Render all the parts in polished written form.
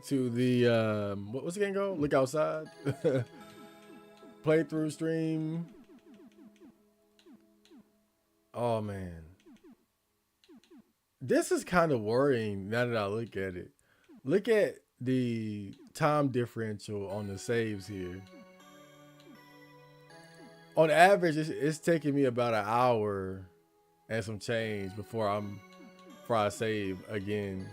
to the what was the game called? Look Outside playthrough stream. Oh man, this is kind of worrying now that I look at it. Look at the time differential on the saves here. On average, it's taking me about an hour and some change before I save again.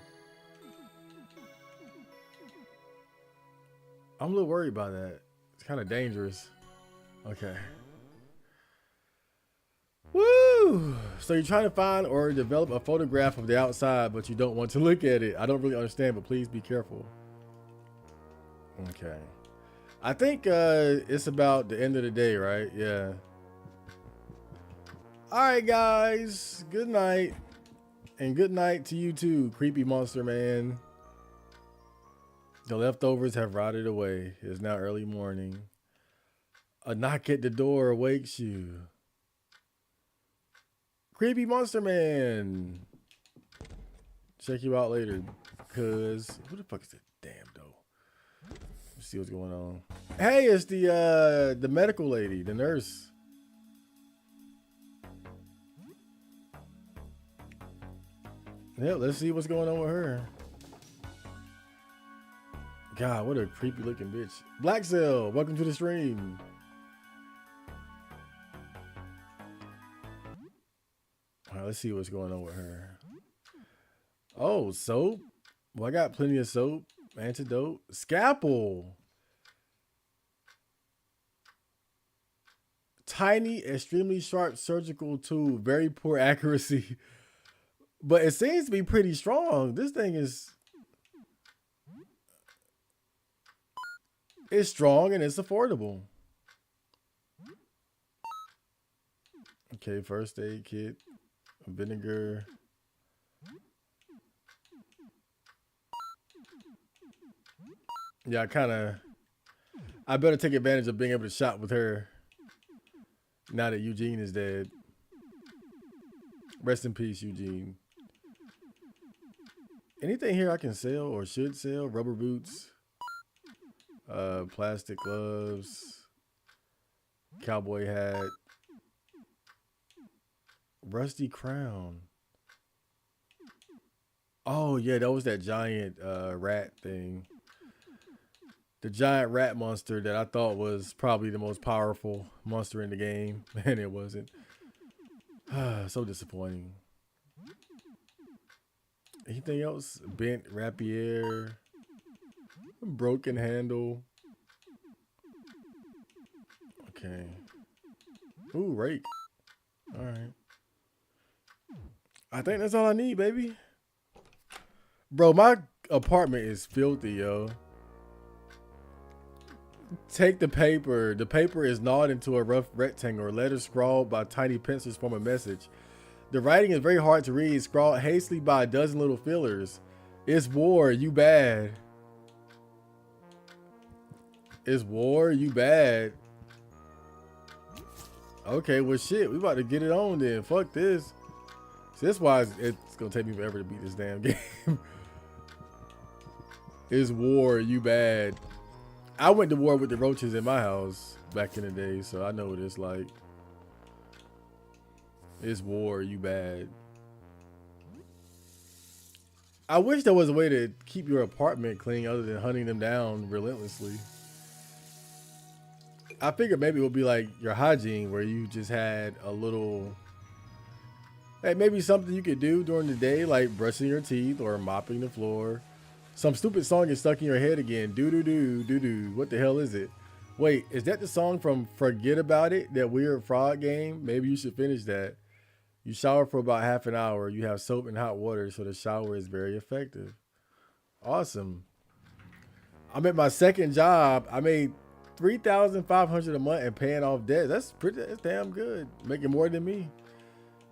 I'm a little worried about that. It's kind of dangerous. Okay. Woo! So you're trying to find or develop a photograph of the outside, but you don't want to look at it. I don't really understand, but please be careful. Okay. I think it's about the end of the day, right? Yeah. All right, guys. Good night. And good night to you too, creepy monster man. The leftovers have rotted away. It is now early morning. A knock at the door wakes you. Creepy monster man. Check you out later. Cause who the fuck is it? Damn though. Let's see what's going on. Hey, it's the medical lady, the nurse. Yeah, let's see what's going on with her. God, what a creepy looking bitch. Black Cell, welcome to the stream. All right, let's see what's going on with her. Oh, soap. Well, I got plenty of soap. Antidote. Scalpel. Tiny, extremely sharp surgical tool. Very poor accuracy. But it seems to be pretty strong. This thing is... It's strong and it's affordable. Okay, first aid kit. Vinegar. Yeah, I better take advantage of being able to shop with her now that Eugene is dead. Rest in peace, Eugene. Anything here I can sell or should sell? Rubber boots. Plastic gloves. Cowboy hat. Rusty crown. Oh, yeah, that was that giant rat thing. The giant rat monster that I thought was probably the most powerful monster in the game, and it wasn't. So disappointing. Anything else? Bent rapier. Broken handle. Okay. Ooh, rake. All right. I think that's all I need, baby. Bro, my apartment is filthy, yo. Take the paper. The paper is gnawed into a rough rectangle. Letters scrawled by tiny pencils form a message. The writing is very hard to read, scrawled hastily by a dozen little fillers. It's war, you bad. It's war, you bad. Okay, well shit, we about to get it on then. Fuck this. See, that's why it's gonna take me forever to beat this damn game. It's war, you bad. I went to war with the roaches in my house back in the day, so I know what it's like. It's war, you bad. I wish there was a way to keep your apartment clean other than hunting them down relentlessly. I figured maybe it would be like your hygiene, where you just had a little, hey, maybe something you could do during the day, like brushing your teeth or mopping the floor. Some stupid song is stuck in your head again. Do-do-do, do-do. What the hell is it? Wait, is that the song from Forget About It, that weird frog game? Maybe you should finish that. You shower for about half an hour. You have soap and hot water, so the shower is very effective. Awesome. I'm at my second job. I made $3,500 a month and paying off debt. That's damn good. Making more than me.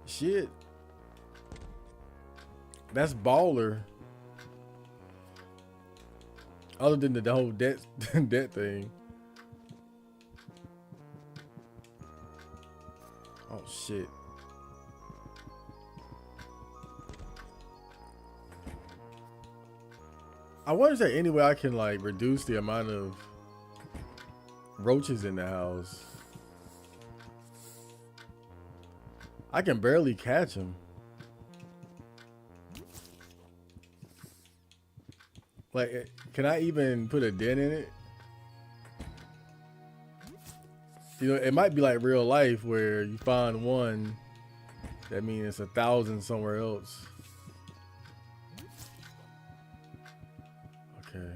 Shit. That's baller. Other than the whole debt thing. Oh shit. I wonder if there any way I can like reduce the amount of roaches in the house. I can barely catch them. Like, can I even put a dent in it? You know, it might be like real life where you find one, that means it's 1,000 somewhere else. Okay.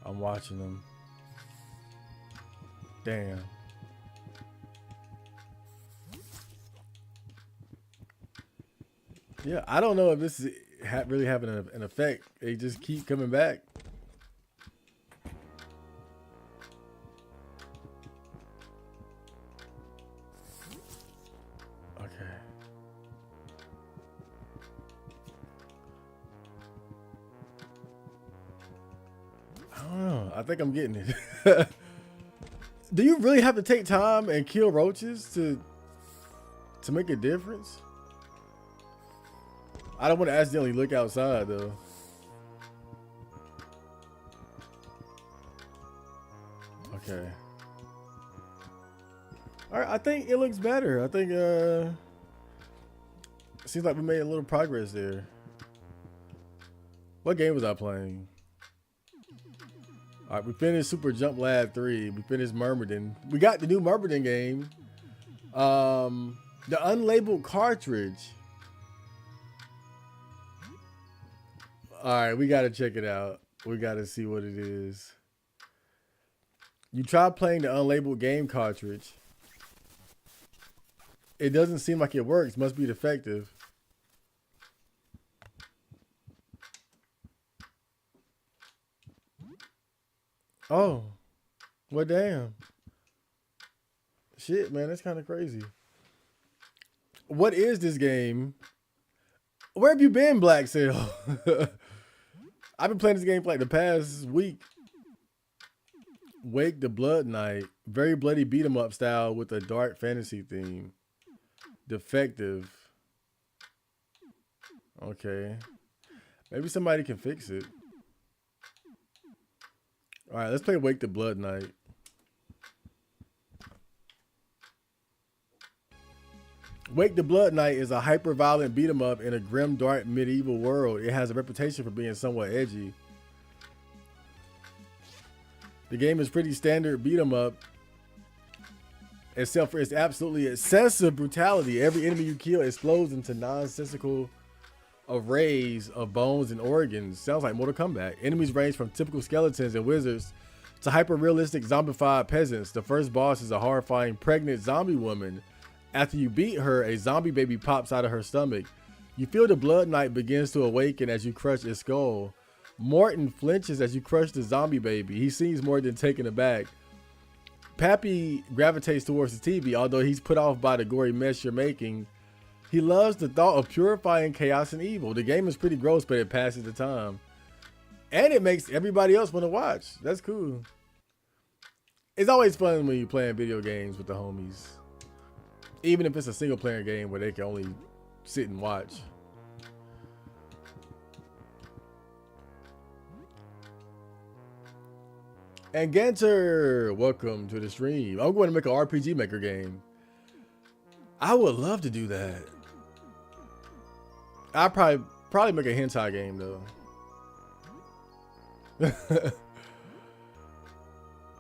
I'm watching them. Damn. Yeah, I don't know if this is really having an effect. They just keep coming back. Okay. I don't know. I think I'm getting it. Do you really have to take time and kill roaches to make a difference? I don't want to accidentally look outside though. Okay. All right, I think it looks better. I think it seems like we made a little progress there. What game was I playing? All right, we finished Super Jump Lab 3. We finished Myrmidon. We got the new Myrmidon game. The unlabeled cartridge. All right, we got to check it out. We got to see what it is. You try playing the unlabeled game cartridge. It doesn't seem like it works. Must be defective. Oh, well, damn. Shit, man, that's kind of crazy. What is this game? Where have you been, Black Sail? I've been playing this game for like the past week. Wake the Blood Knight. Very bloody beat 'em up style with a dark fantasy theme. Defective. Okay. Maybe somebody can fix it. All right, let's play Wake the Blood Knight. Wake the Blood Knight is a hyper-violent beat-em-up in a grim, dark, medieval world. It has a reputation for being somewhat edgy. The game is pretty standard beat-em-up, except for its absolutely excessive brutality. Every enemy you kill explodes into nonsensical arrays of bones and organs. Sounds like Mortal Kombat. Enemies range from typical skeletons and wizards to hyper-realistic zombified peasants. The first boss is a horrifying pregnant zombie woman. After you beat her, a zombie baby pops out of her stomach. You feel the Blood Knight begins to awaken as you crush its skull. Morton flinches as you crush the zombie baby. He seems more than taken aback. Pappy gravitates towards the TV, although he's put off by the gory mess you're making. He loves the thought of purifying chaos and evil. The game is pretty gross, but it passes the time. And it makes everybody else want to watch. That's cool. It's always fun when you're playing video games with the homies. Even if it's a single player game where they can only sit and watch. And Ganter, welcome to the stream. I'm going to make an RPG Maker game. I would love to do that. I'd probably make a hentai game though.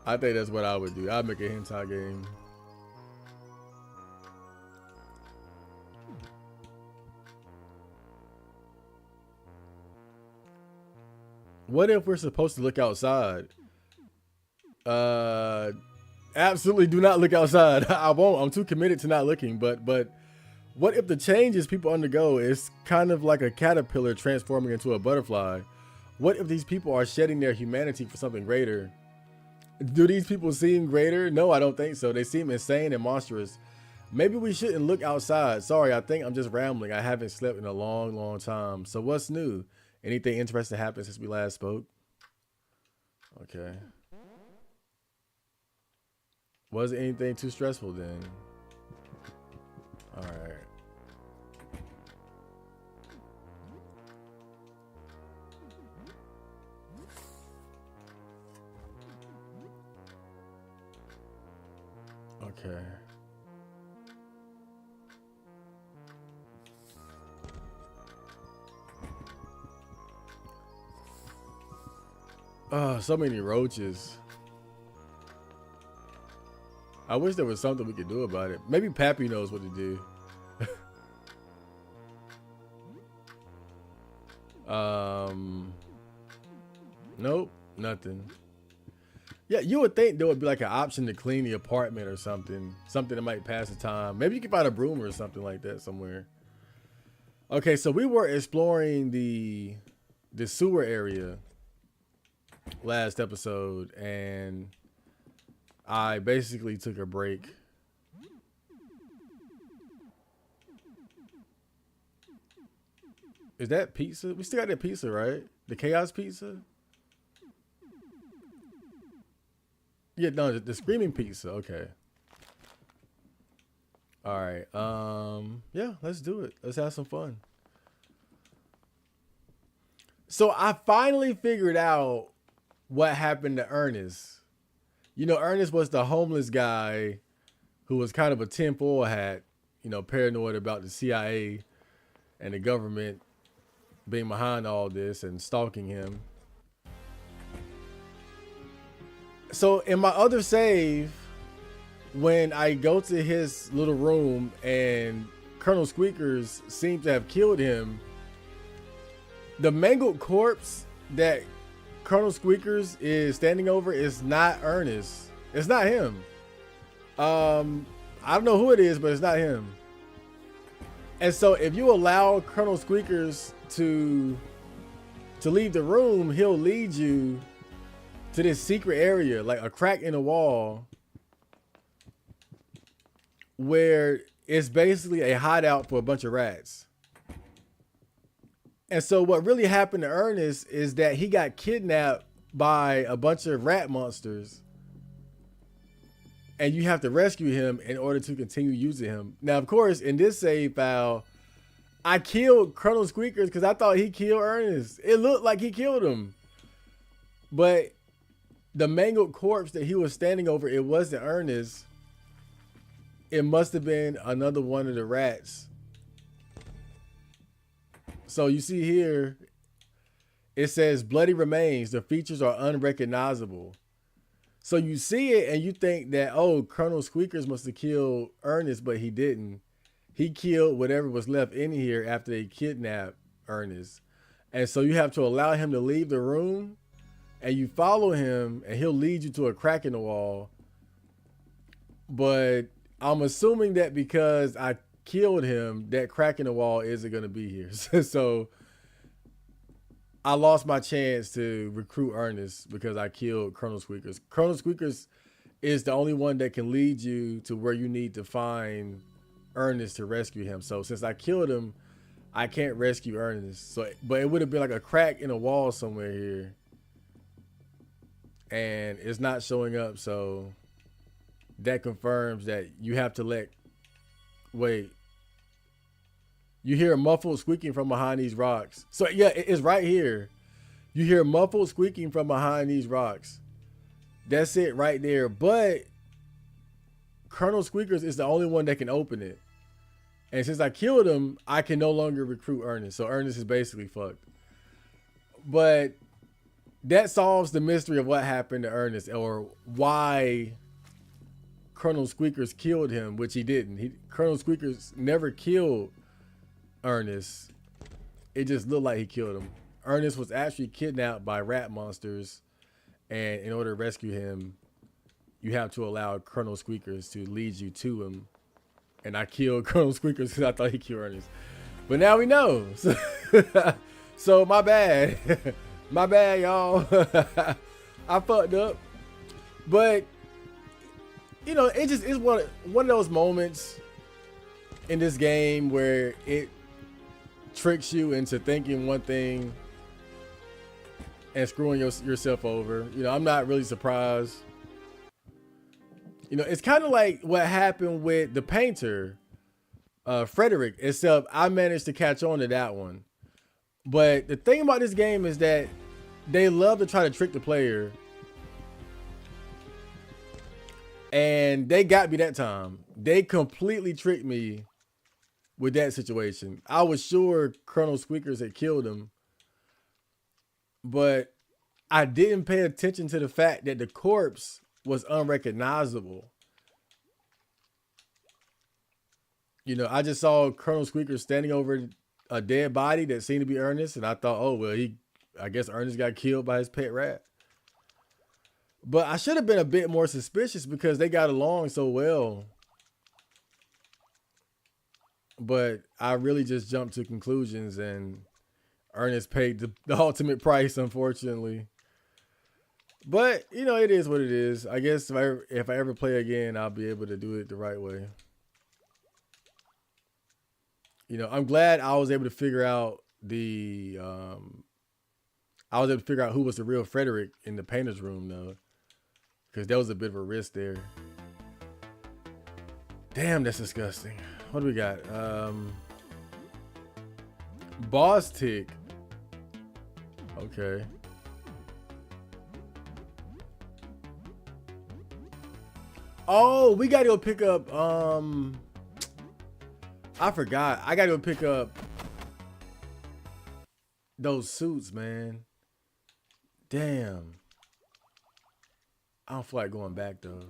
I think that's what I would do. I'd make a hentai game. What if we're supposed to look outside? Absolutely do not look outside. I won't. I'm too committed to not looking. But what if the changes people undergo is kind of like a caterpillar transforming into a butterfly? What if these people are shedding their humanity for something greater? Do these people seem greater? No, I don't think so. They seem insane and monstrous. Maybe we shouldn't look outside. Sorry, I think I'm just rambling. I haven't slept in a long time. So what's new? Anything interesting happened since we last spoke? Okay. Was it anything too stressful then? All right. Okay. Oh, so many roaches. I wish there was something we could do about it. Maybe Pappy knows what to do. Nope, nothing. Yeah, you would think there would be like an option to clean the apartment or something. Something that might pass the time. Maybe you could find a broom or something like that somewhere. Okay, so we were exploring the sewer area last episode, and I basically took a break. Is that pizza? We still got that pizza, right? The chaos pizza? Yeah, no, the screaming pizza. Okay. All right. Yeah, let's do it. Let's have some fun. So I finally figured out what happened to Ernest. You know, Ernest was the homeless guy who was kind of a tinfoil hat, you know, paranoid about the CIA and the government being behind all this and stalking him. So in my other save, when I go to his little room and Colonel Squeakers seems to have killed him, the mangled corpse that Colonel Squeakers is standing over is not Ernest. It's not him. I don't know who it is, but it's not him. And so if you allow Colonel Squeakers to leave the room, he'll lead you to this secret area, like a crack in the wall, where it's basically a hideout for a bunch of rats. And so what really happened to Ernest is that he got kidnapped by a bunch of rat monsters, and you have to rescue him in order to continue using him. Now, of course, in this save file, I killed Colonel Squeakers because I thought he killed Ernest. It looked like he killed him. But the mangled corpse that he was standing over, it wasn't Ernest. It must have been another one of the rats. So you see here, it says bloody remains. The features are unrecognizable. So you see it and you think that, oh, Colonel Squeakers must have killed Ernest, but he didn't. He killed whatever was left in here after they kidnapped Ernest. And so you have to allow him to leave the room, and you follow him and he'll lead you to a crack in the wall. But I'm assuming that because I killed him, that crack in the wall isn't going to be here. So I lost my chance to recruit Ernest because I killed Colonel Squeakers. Colonel Squeakers is the only one that can lead you to where you need to find Ernest to rescue him. So since I killed him, I can't rescue Ernest. So, but it would have been like a crack in a wall somewhere here, and it's not showing up. So that confirms that you have to wait. You hear a muffled squeaking from behind these rocks. So yeah, it's right here. You hear muffled squeaking from behind these rocks. That's it right there. But Colonel Squeakers is the only one that can open it. And since I killed him, I can no longer recruit Ernest. So Ernest is basically fucked. But that solves the mystery of what happened to Ernest, or why Colonel Squeakers killed him, which he didn't. Colonel Squeakers never killed Ernest. It just looked like he killed him. Ernest was actually kidnapped by rat monsters, and in order to rescue him, you have to allow Colonel Squeakers to lead you to him. And I killed Colonel Squeakers because I thought he killed Ernest. But now we know. So my bad. My bad, y'all. I fucked up. But, you know, it just is one of those moments in this game where it tricks you into thinking one thing and screwing yourself over. You know, I'm not really surprised. You know, it's kind of like what happened with the painter, Frederick, except I managed to catch on to that one. But the thing about this game is that they love to try to trick the player. And they got me that time. They completely tricked me with that situation. I was sure Colonel Squeakers had killed him, but I didn't pay attention to the fact that the corpse was unrecognizable. I just saw Colonel Squeakers standing over a dead body that seemed to be Ernest, and I thought, oh well, I guess Ernest got killed by his pet rat. But I should have been a bit more suspicious because they got along so well. But I really just jumped to conclusions, and Ernest paid the ultimate price, unfortunately. But it is what it is. I guess if I ever play again, I'll be able to do it the right way. I'm glad I was able to figure out who was the real Frederick in the painter's room though, because there was a bit of a risk there. Damn, that's disgusting. What do we got? Boss tick. Okay. Oh, we gotta go pick up. I forgot. I gotta go pick up those suits, man. Damn. I don't feel like going back though.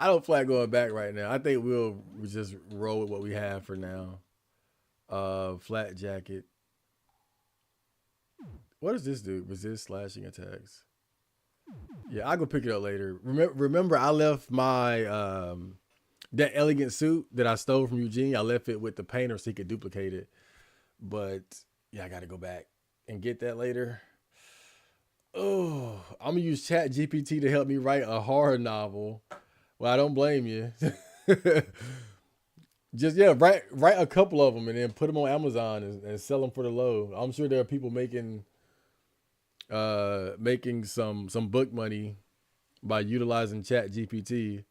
I don't feel like going back right now. I think we'll just roll with what we have for now. Flat jacket. What does this do? Resist slashing attacks. Yeah, I'll go pick it up later. Remember I left my that elegant suit that I stole from Eugene. I left it with the painter so he could duplicate it. But yeah, I gotta go back and get that later. Oh, I'm gonna use Chat GPT to help me write a horror novel. Well, I don't blame you. Just write a couple of them and then put them on Amazon and sell them for the low. I'm sure there are people making some book money by utilizing Chat GPT.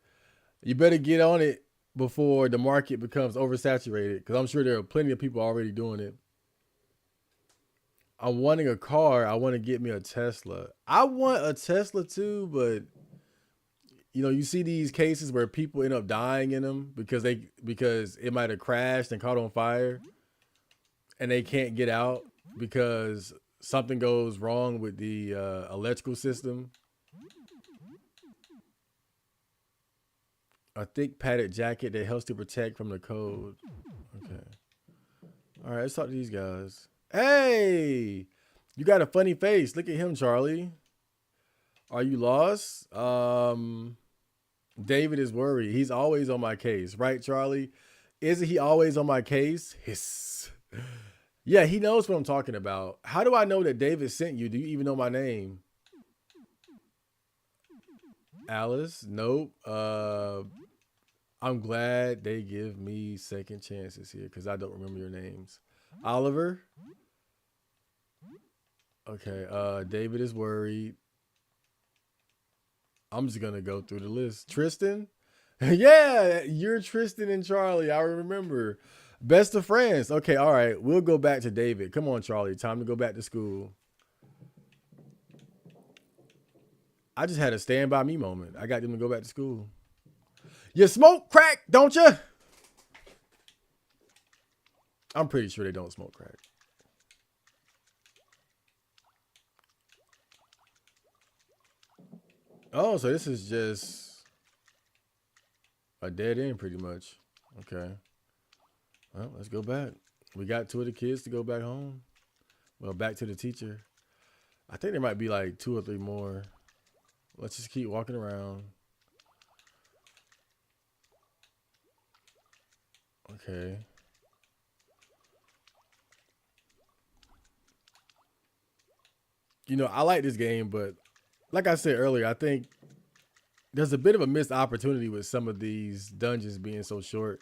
You better get on it before the market becomes oversaturated, because I'm sure there are plenty of people already doing it. I'm wanting a car. I want to get me a Tesla. I want a Tesla too, but you see these cases where people end up dying in them because it might have crashed and caught on fire, and they can't get out because something goes wrong with the electrical system. A thick padded jacket that helps to protect from the cold. Okay. All right, let's talk to these guys. Hey, you got a funny face. Look at him, Charlie. Are you lost? David is worried. He's always on my case, right, Charlie? Isn't he always on my case? Hiss. Yeah, he knows what I'm talking about. How do I know that David sent you? Do you even know my name? Alice? Nope. I'm glad they give me second chances here because I don't remember your names. Oliver? Okay. David is worried. I'm just gonna go through the list. Tristan? Yeah, you're Tristan and Charlie. I remember. Best of friends. Okay, all right. We'll go back to David. Come on, Charlie. Time to go back to school. I just had a stand by me moment. I got them to go back to school. You smoke crack, don't you? I'm pretty sure they don't smoke crack. Oh, so this is just a dead end pretty much. Okay. Well, let's go back. We got two of the kids to go back home. Well, back to the teacher. I think there might be like 2 or 3 more. Let's just keep walking around. Okay. I like this game, but like I said earlier, I think there's a bit of a missed opportunity with some of these dungeons being so short.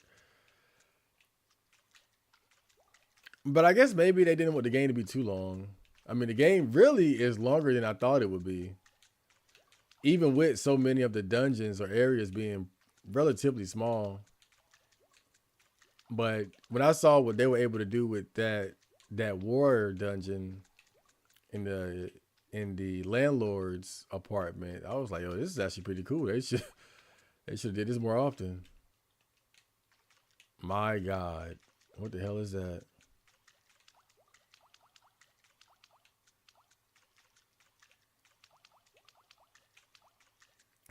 But I guess maybe they didn't want the game to be too long. I mean, the game really is longer than I thought it would be. Even with so many of the dungeons or areas being relatively small. But when I saw what they were able to do with that warrior dungeon in in the landlord's apartment. I was like, yo, this is actually pretty cool. They should have did this more often. My God. What the hell is that?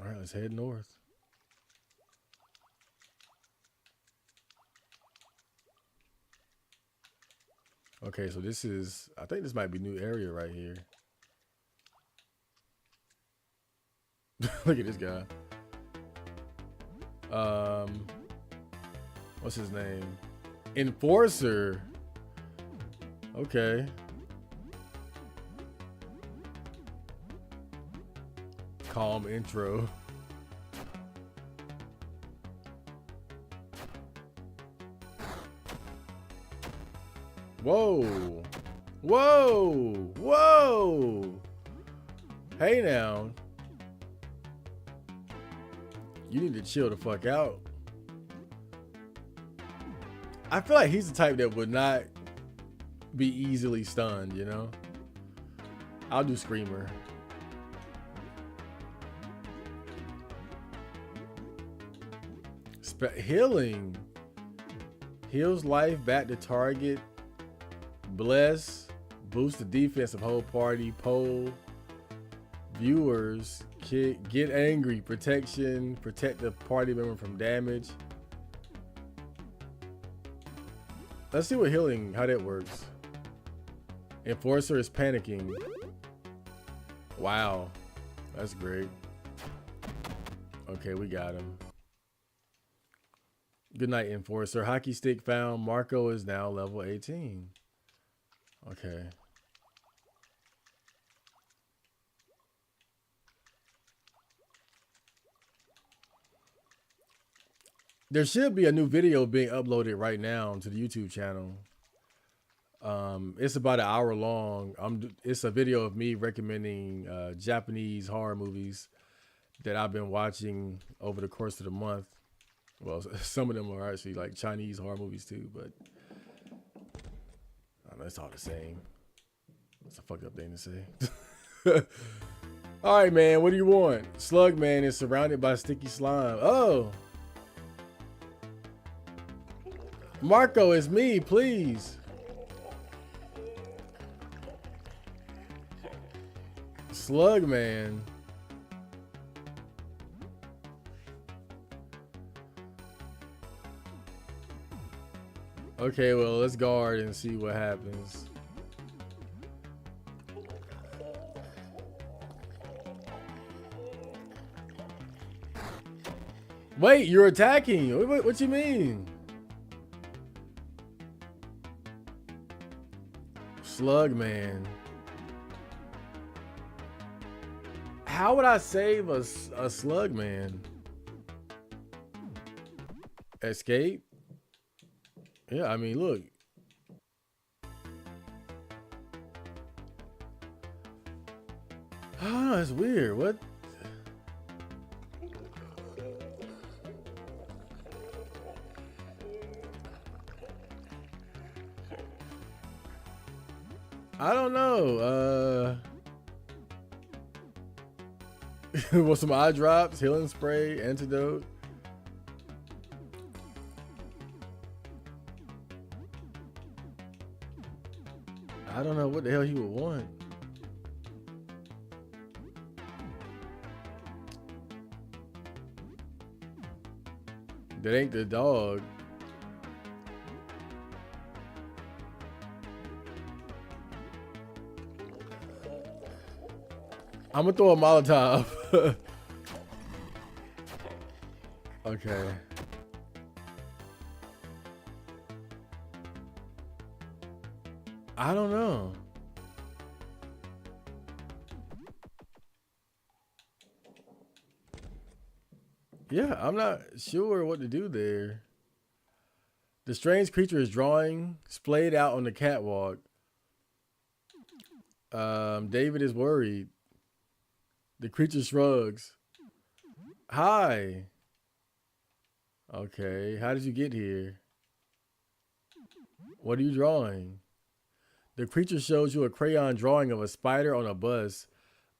All right, let's head north. Okay, so this is, I think this might be new area right here. Look at this guy. What's his name? Enforcer. Okay. Calm intro. Whoa. Whoa. Whoa. Hey now. You need to chill the fuck out. I feel like he's the type that would not be easily stunned, you know? I'll do Screamer. Healing. Heals life back to target. Bless. Boost the defense of whole party. Poll. Viewers. Get angry. Protection. Protect the party member from damage. Let's see what healing, how that works. Enforcer is panicking. Wow. That's great. Okay, we got him. Good night, Enforcer. Hockey stick found. Marco is now level 18. Okay. There should be a new video being uploaded right now to the YouTube channel. It's about an hour long. It's a video of me recommending Japanese horror movies that I've been watching over the course of the month. Well, some of them are actually like Chinese horror movies too, but I don't know, it's all the same. It's a fucked up thing to say. All right, man, what do you want? Slug Man is surrounded by sticky slime. Oh. Marco, it's me, please. Slug Man. Okay, well, let's guard and see what happens. Wait, you're attacking. What you mean? Slug Man. How would I save a Slug Man? Escape? Yeah, I mean, look. Oh, that's weird. What? I don't know. Want some eye drops, healing spray, antidote? I don't know what the hell he would want. That ain't the dog. I'm gonna throw a Molotov. Okay. I don't know. Yeah, I'm not sure what to do there. The strange creature is drawing, splayed out on the catwalk. David is worried. The creature shrugs. Hi. Okay, how did you get here? What are you drawing? The creature shows you a crayon drawing of a spider on a bus.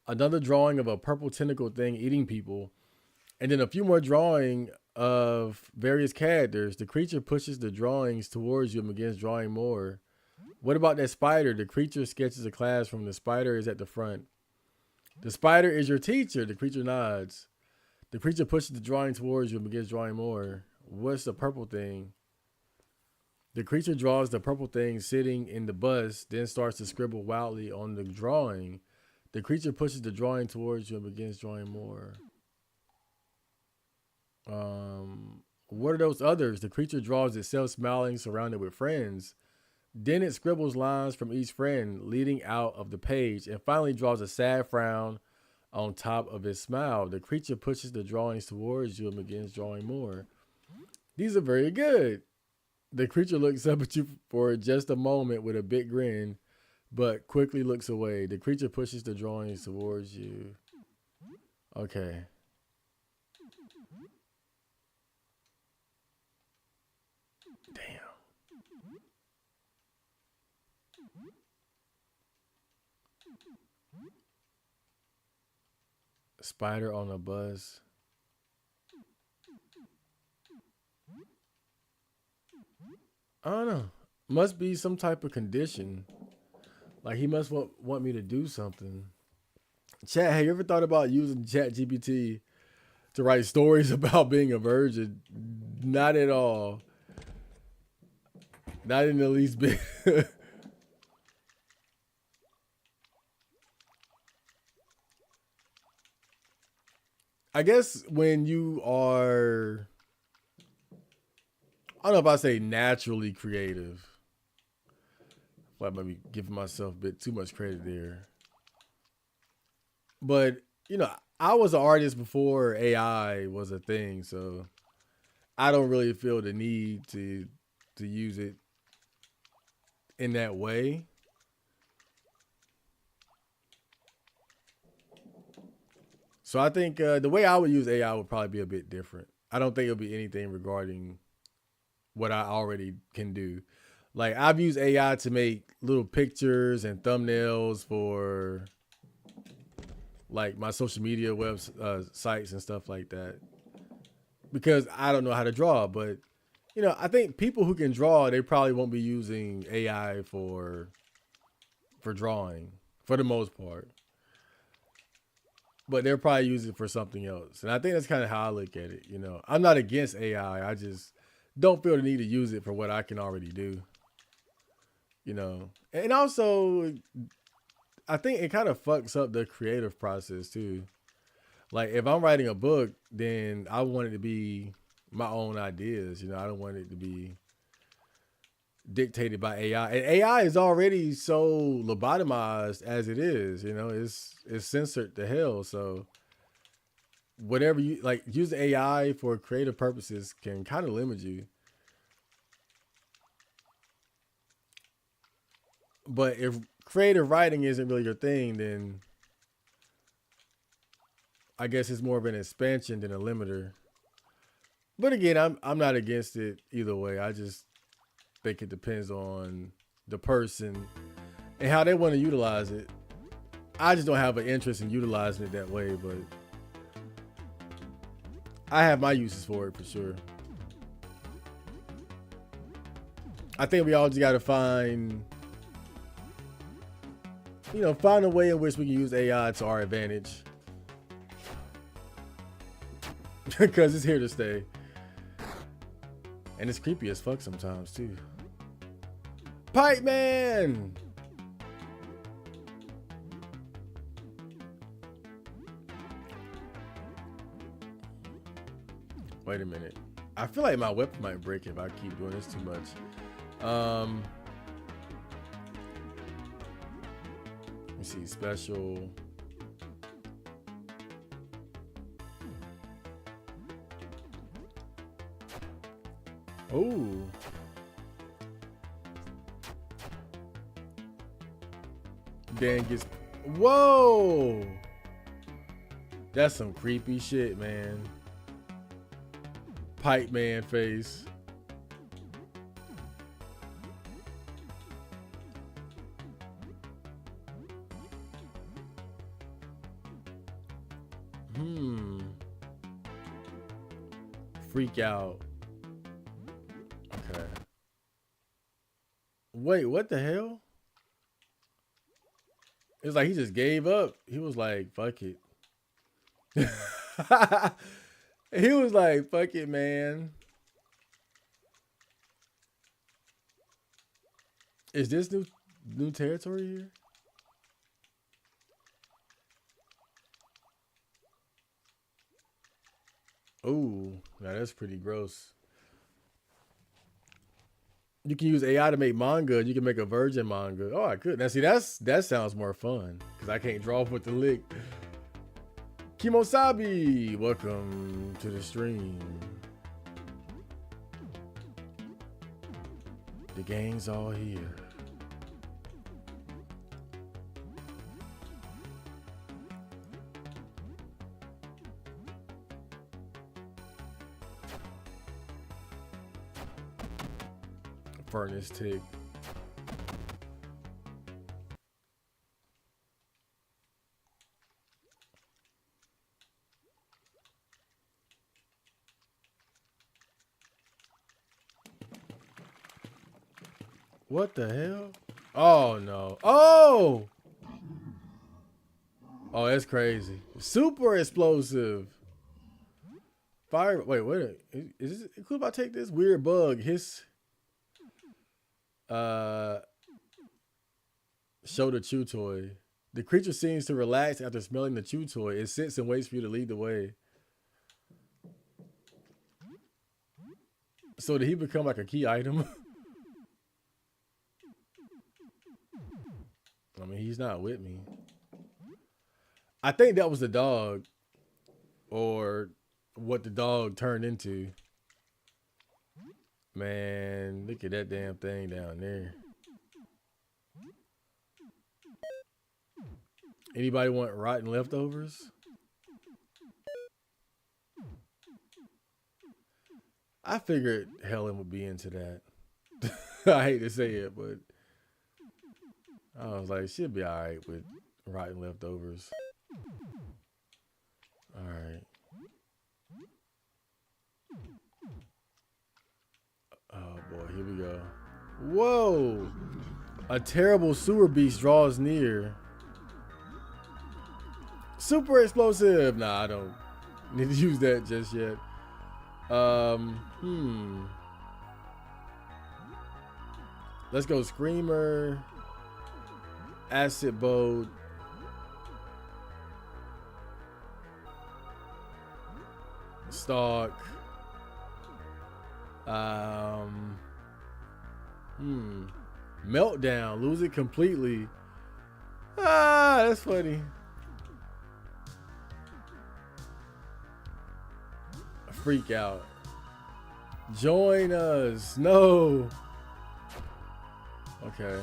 Another drawing of a purple tentacle thing eating people, and then a few more drawing of various characters. The creature pushes the drawings towards you and begins drawing more. What about that spider? The creature sketches a classroom. The spider is at the front. The spider is your teacher. The creature nods. The creature pushes the drawing towards you and begins drawing more. What's the purple thing? The creature draws the purple thing sitting in the bus, then starts to scribble wildly on the drawing. The creature pushes the drawing towards you and begins drawing more. What are those others? The creature draws itself smiling, surrounded with friends. Then it scribbles lines from each friend leading out of the page and finally draws a sad frown on top of its smile. The creature pushes the drawings towards you and begins drawing more. These are very good. The creature looks up at you for just a moment with a big grin, but quickly looks away. The creature pushes the drawings towards you. Okay. Damn. Spider on a bus. I don't know. Must be some type of condition. Like he must want me to do something. Chat, have you ever thought about using Chat GPT to write stories about being a virgin? Not at all. Not in the least bit. I guess when you are, I don't know if I say naturally creative. I might be giving myself a bit too much credit there. But, you know, I was an artist before AI was a thing, so I don't really feel the need to use it in that way. So I think the way I would use AI would probably be a bit different. I don't think it'll be anything regarding what I already can do. Like I've used AI to make little pictures and thumbnails for like my social media web sites and stuff like that because I don't know how to draw. But you know, I think people who can draw, they probably won't be using AI for drawing for the most part. But they'll probably use it for something else. And I think that's kind of how I look at it. You know, I'm not against AI. I just don't feel the need to use it for what I can already do. You know, and also I think it kind of fucks up the creative process too. Like if I'm writing a book, then I want it to be my own ideas. You know, I don't want it to be dictated by AI. And AI is already so lobotomized as it is. You know, it's censored to hell. So whatever you like, use AI for creative purposes can kind of limit you. But if creative writing isn't really your thing, then I guess it's more of an expansion than a limiter. But again, I'm not against it either way. I just think it depends on the person and how they want to utilize it. I just don't have an interest in utilizing it that way, but I have my uses for it for sure. I think we all just got to find a way in which we can use AI to our advantage. Because it's here to stay. And it's creepy as fuck sometimes too. Pipe Man! Wait a minute. I feel like my weapon might break if I keep doing this too much. Let me see. Special. Oh. Dan gets. Whoa. That's some creepy shit, man. Pipe Man face. Hmm. Freak out. Okay. Wait, what the hell? It's like he just gave up. He was like, fuck it. He was like, fuck it, man. Is this new territory here? Oh, now that's pretty gross. You can use AI to make manga. You can make a virgin manga. Oh, I could. Now see, that sounds more fun because I can't draw with the lick. Kimosabi, welcome to the stream. The gang's all here. Furnace tick. What the hell? Oh no. Oh! Oh, that's crazy. Super explosive. Fire. Wait, wait. Is this cool if I take this weird bug? Uh show the chew toy. The creature seems to relax after smelling the chew toy. It sits and waits for you to lead the way. So did he become like a key item? I mean, he's not with me. I think that was the dog, or what the dog turned into. Man, look at that damn thing down there. Anybody want rotten leftovers? I figured Helen would be into that. I hate to say it, but I was like, she'll be all right with rotten leftovers. All right. Oh boy, here we go. Whoa! A terrible sewer beast draws near. Super explosive. Nah, I don't need to use that just yet. Let's go Screamer, Acid Boat, Stalk. Meltdown. Lose it completely. Ah, that's funny. Freak out. Join us. No. Okay.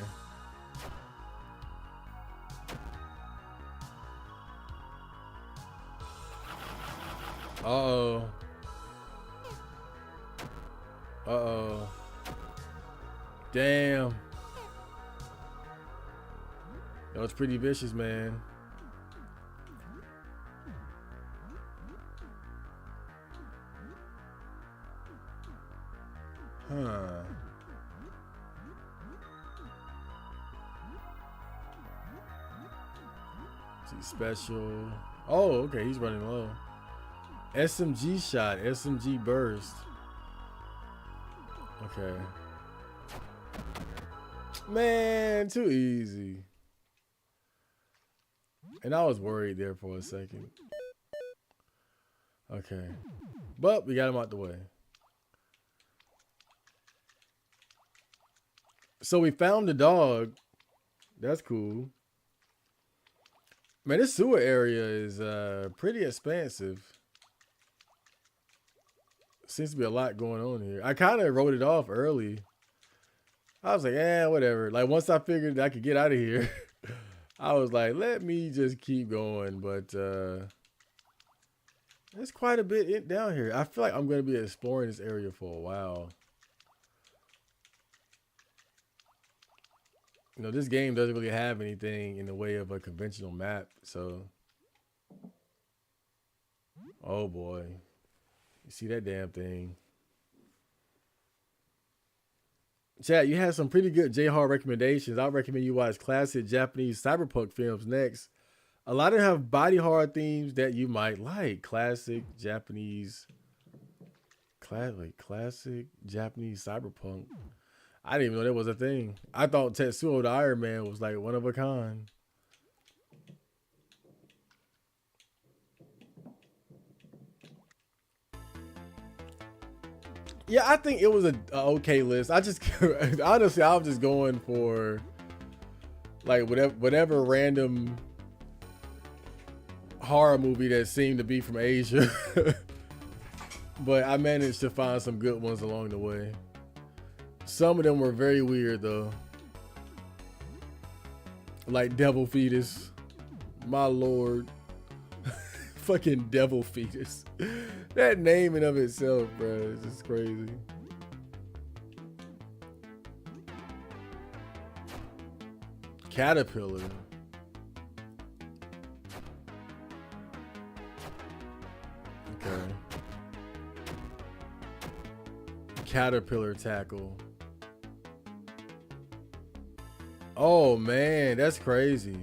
Uh-oh. Uh-oh. Damn. That was pretty vicious, man. Huh. See, special. Oh, okay, he's running low. SMG shot, SMG burst. Okay. Man, too easy. And I was worried there for a second. Okay. But we got him out the way. So we found the dog. That's cool. Man, this sewer area is pretty expansive. Seems to be a lot going on here. I kind of wrote it off early. I was like, whatever. Like, once I figured I could get out of here, I was like, let me just keep going. But there's quite a bit down here. I feel like I'm going to be exploring this area for a while. You know, this game doesn't really have anything in the way of a conventional map, so Oh boy. You see that damn thing. Chad, you had some pretty good J Hard recommendations. I recommend you watch classic Japanese cyberpunk films next. A lot of them have body horror themes that you might like. Classic Japanese cyberpunk. I didn't even know that was a thing. I thought Tetsuo the Iron Man was like one of a kind. Yeah, I think it was a okay list. I just honestly, I was just going for like whatever random horror movie that seemed to be from Asia. But I managed to find some good ones along the way. Some of them were very weird though. Like Devil Fetus. My lord. Fucking Devil Fetus. That name in of itself, bro, is just crazy. Caterpillar. Okay. Caterpillar tackle. Oh man, that's crazy.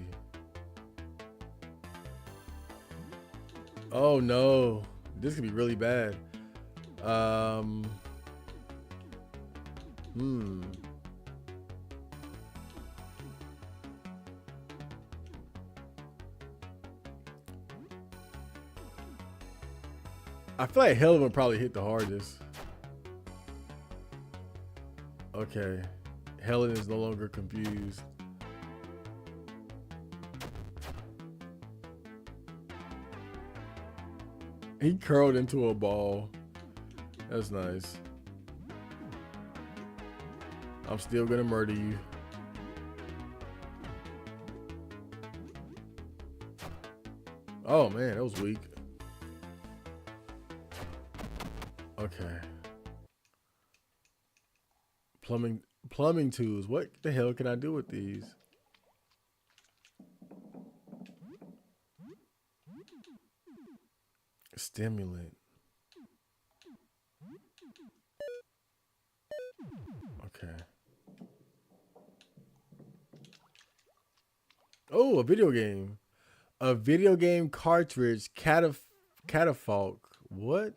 Oh no, this could be really bad. Hmm. I feel like Helen would probably hit the hardest. Okay. Helen is no longer confused. He curled into a ball. That's nice. I'm still gonna murder you. Oh man, that was weak. Okay. Plumbing tools. What the hell can I do with these? Stimulant. Okay. Oh, a video game. A video game cartridge catafalque. What?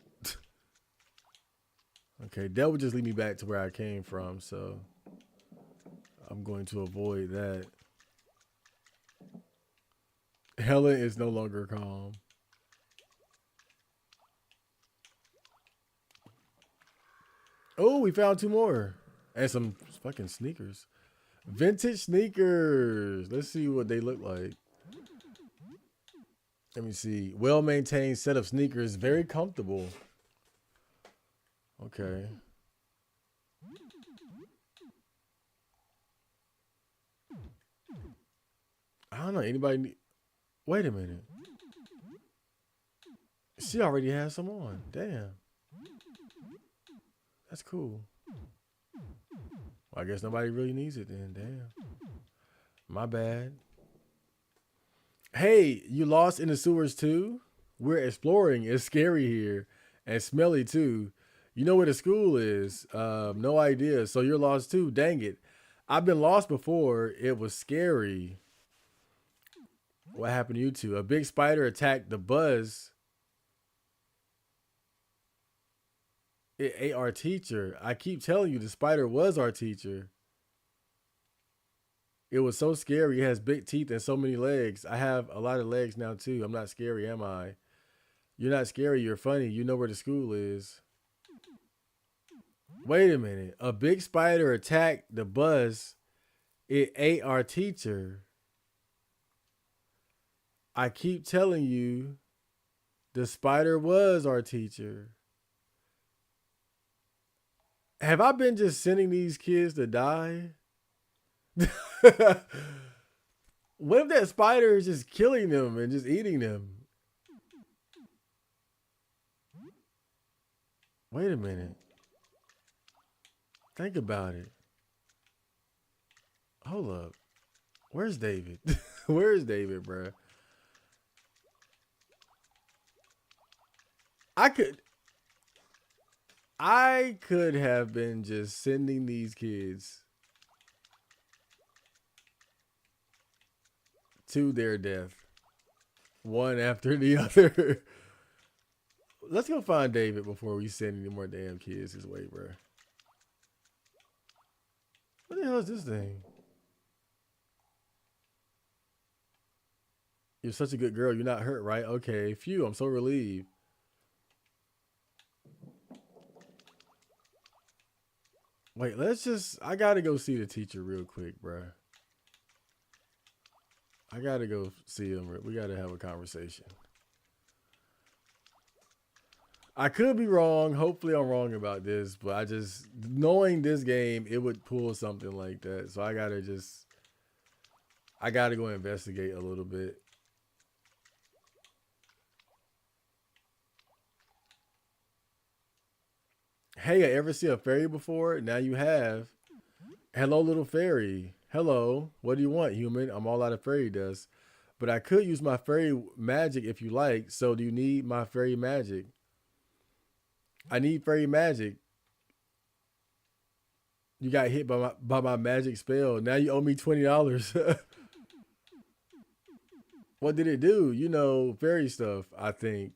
Okay, that would just lead me back to where I came from, so I'm going to avoid that. Helen is no longer calm. Oh, we found two more. And some fucking sneakers. Vintage sneakers. Let's see what they look like. Let me see. Well-maintained set of sneakers. Very comfortable. Okay. I don't know. Anybody Wait a minute. She already has some on. Damn. That's cool. Well, I guess nobody really needs it then. Damn. My bad. Hey, you lost in the sewers too? We're exploring. It's scary here. And smelly too. You know where the school is. No idea. So you're lost too. Dang it. I've been lost before. It was scary. What happened to you two? A big spider attacked the buzz. It ate our teacher. I keep telling you, the spider was our teacher. It was so scary. It has big teeth and so many legs. I have a lot of legs now too. I'm not scary, am I? You're not scary. You're funny. You know where the school is. Wait a minute. A big spider attacked the bus. It ate our teacher. I keep telling you, the spider was our teacher. Have I been just sending these kids to die? What if that spider is just killing them and just eating them? Wait a minute. Think about it. Hold up. Where's David? Where's David, bro? I could I could have been just sending these kids to their death, one after the other. Let's go find David before we send any more damn kids his way, bro. What the hell is this thing? You're such a good girl. You're not hurt, right? Okay. Phew, I'm so relieved. Wait, let's just. I gotta go see the teacher real quick, bro. I gotta go see him. We gotta have a conversation. I could be wrong. Hopefully, I'm wrong about this, but I just knowing this game, it would pull something like that. So I gotta go investigate a little bit. Hey, I ever see a fairy before? Now you have. Hello, little fairy. Hello. What do you want, human? I'm all out of fairy dust. But I could use my fairy magic if you like. So do you need my fairy magic? I need fairy magic. You got hit by my magic spell. Now you owe me $20. What did it do? You know, fairy stuff, I think.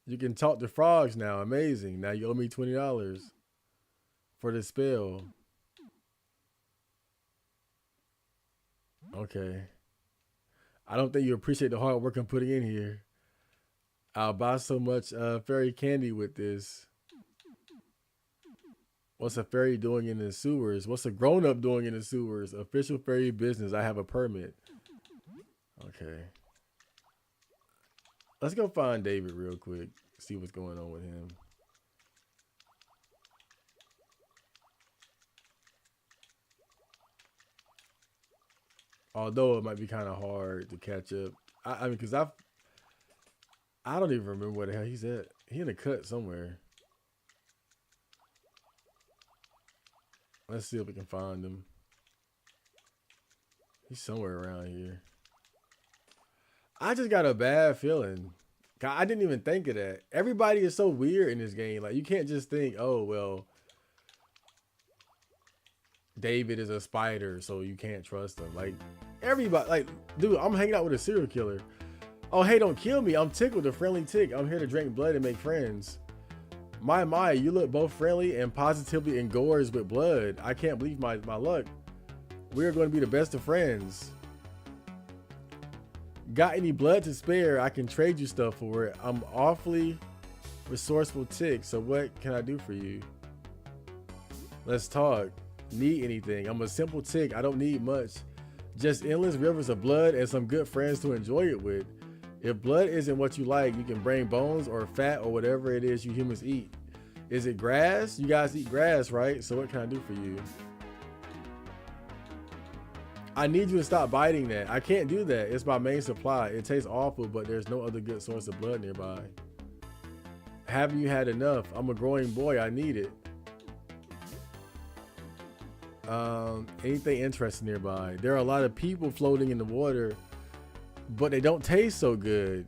You can talk to frogs now. Amazing. Now you owe me $20 for the spell. Okay. I don't think you appreciate the hard work I'm putting in here. I'll buy so much fairy candy with this. What's a fairy doing in the sewers? What's a grown up doing in the sewers? Official fairy business. I have a permit. Okay. Let's go find David real quick. See what's going on with him. Although it might be kind of hard to catch up. I mean, because I don't even remember where the hell he's at. He in a cut somewhere. Let's see if we can find him. He's somewhere around here. I just got a bad feeling. I didn't even think of that. Everybody is so weird in this game. Like, you can't just think, oh, well, David is a spider, so you can't trust him. Like, everybody, like, dude, I'm hanging out with a serial killer. Oh, hey, don't kill me. I'm Tick with a friendly tick. I'm here to drink blood and make friends. My, you look both friendly and positively engorged with blood. I can't believe my luck. We're going to be the best of friends. Got any blood to spare? I can trade you stuff for it. I'm awfully resourceful tick, so what can I do for you? Let's talk. Need anything? I'm a simple tick. I don't need much. Just endless rivers of blood and some good friends to enjoy it with. If blood isn't what you like, you can bring bones or fat or whatever it is you humans eat. Is it grass? You guys eat grass, right? So what can I do for you? I need you to stop biting that. I can't do that. It's my main supply. It tastes awful, but there's no other good source of blood nearby. Haven't you had enough? I'm a growing boy. I need it. Anything interesting nearby? There are a lot of people floating in the water, but they don't taste so good.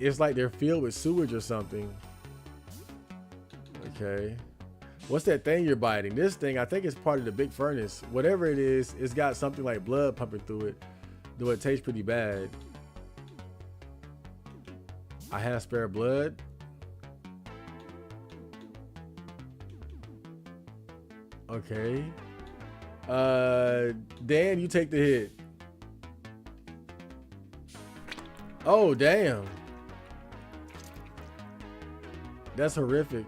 It's like they're filled with sewage or something. Okay. What's that thing you're biting? This thing, I think it's part of the big furnace. Whatever it is, it's got something like blood pumping through it, though it tastes pretty bad. I have spare blood. Okay. Dan, you take the hit. Oh, damn. That's horrific.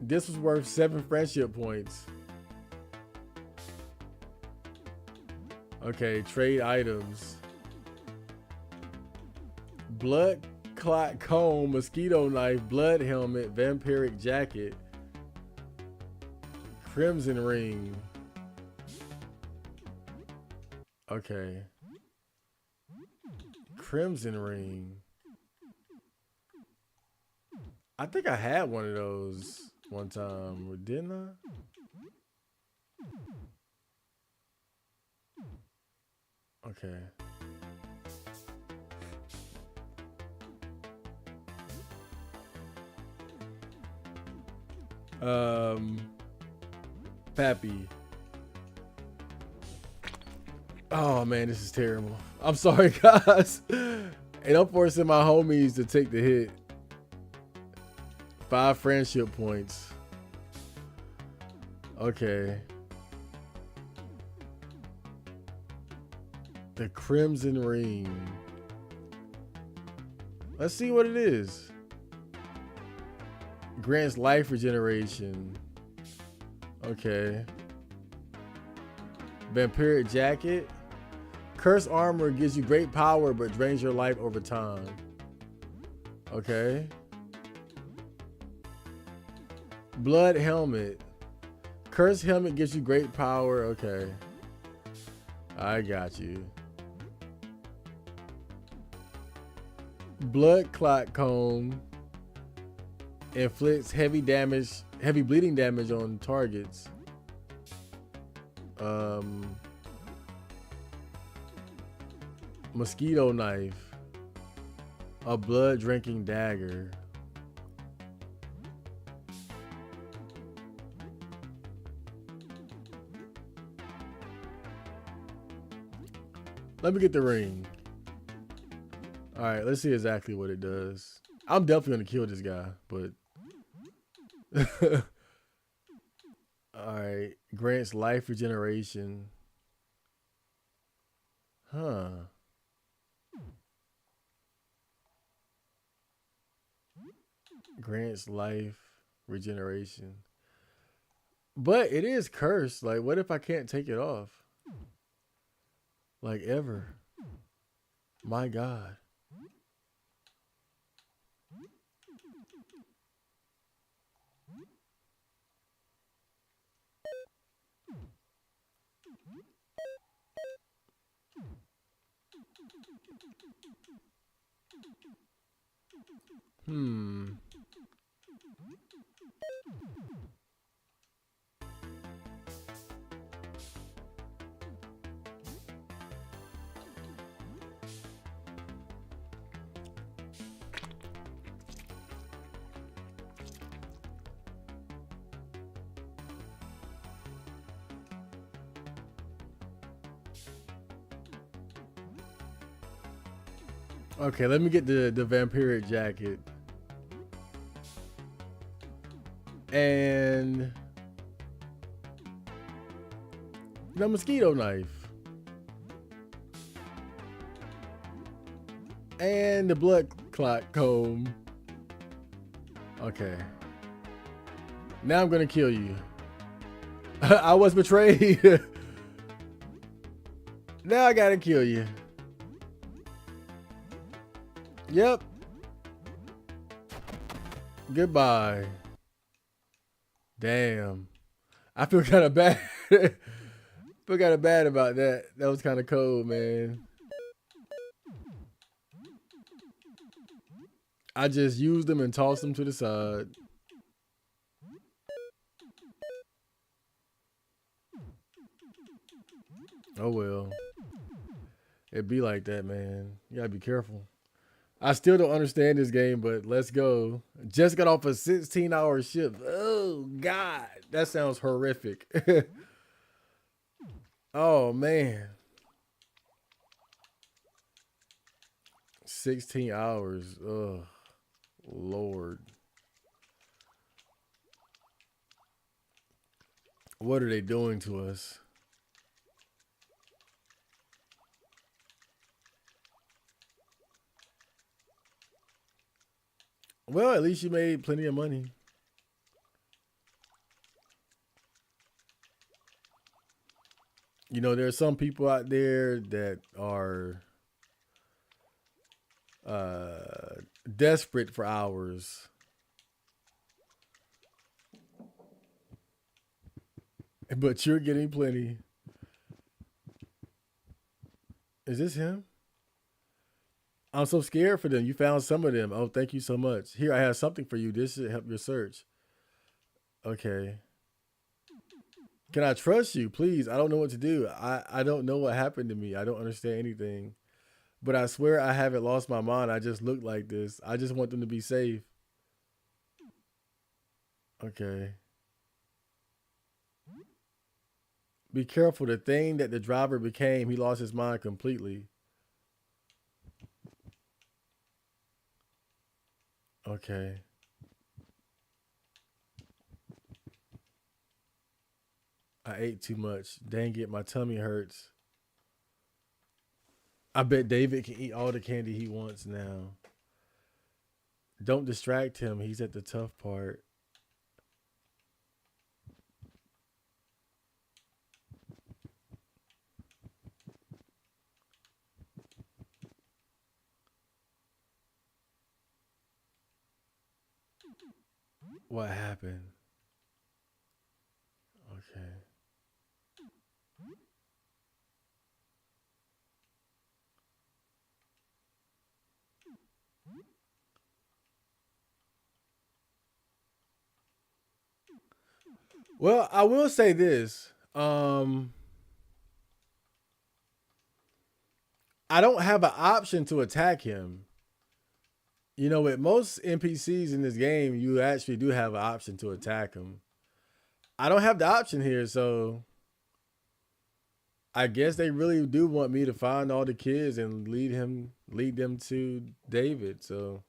This was worth 7 friendship points. Okay, trade items. Blood clot comb, mosquito knife, blood helmet, vampiric jacket, crimson ring. Okay. Crimson ring. I think I had one of those one time, didn't I? Okay. Um, Pappy. Oh man, this is terrible. I'm sorry, guys. And I'm forcing my homies to take the hit. 5 friendship points. Okay. The Crimson Ring. Let's see what it is. Grants life regeneration. Okay. Vampiric Jacket. Curse armor gives you great power but drains your life over time. Okay. Blood Helmet. Curse helmet gives you great power. Okay. I got you. Blood Clot Cone. Inflicts heavy bleeding damage on targets. Mosquito Knife. A blood drinking dagger. Let me get the ring. All right, let's see exactly what it does. I'm definitely gonna kill this guy, but all right. Grants life regeneration. Huh. Grants life regeneration. But it is cursed. Like, what if I can't take it off? Like, ever. My God. Hmm. Okay, let me get the vampiric jacket. And the mosquito knife. And the blood clot comb. Okay. Now I'm gonna kill you. I was betrayed. Now I gotta kill you. Yep. Goodbye. Damn. I feel kind of bad. Feel kind of bad about that. That was kind of cold, man. I just used them and tossed them to the side. Oh well. It be like that, man. You gotta be careful. I still don't understand this game, but let's go. Just got off a 16-hour shift. Oh God, that sounds horrific. Oh man. 16 hours. Ugh. Lord. What are they doing to us? Well, at least you made plenty of money. You know, there are some people out there that are desperate for hours. But you're getting plenty. Is this him? I'm so scared for them. You found some of them. Oh, thank you so much. Here, I have something for you. This should help your search. Okay. Can I trust you? Please. I don't know what to do. I don't know what happened to me. I don't understand anything. But I swear I haven't lost my mind. I just look like this. I just want them to be safe. Okay. Be careful. The thing that the driver became, he lost his mind completely. Okay. I ate too much. Dang it, my tummy hurts. I bet David can eat all the candy he wants now. Don't distract him. He's at the tough part. What happened? Okay. Well, I will say this. I don't have an option to attack him. You know, with most NPCs in this game, you actually do have an option to attack them. I don't have the option here, so I guess they really do want me to find all the kids and lead them to David. So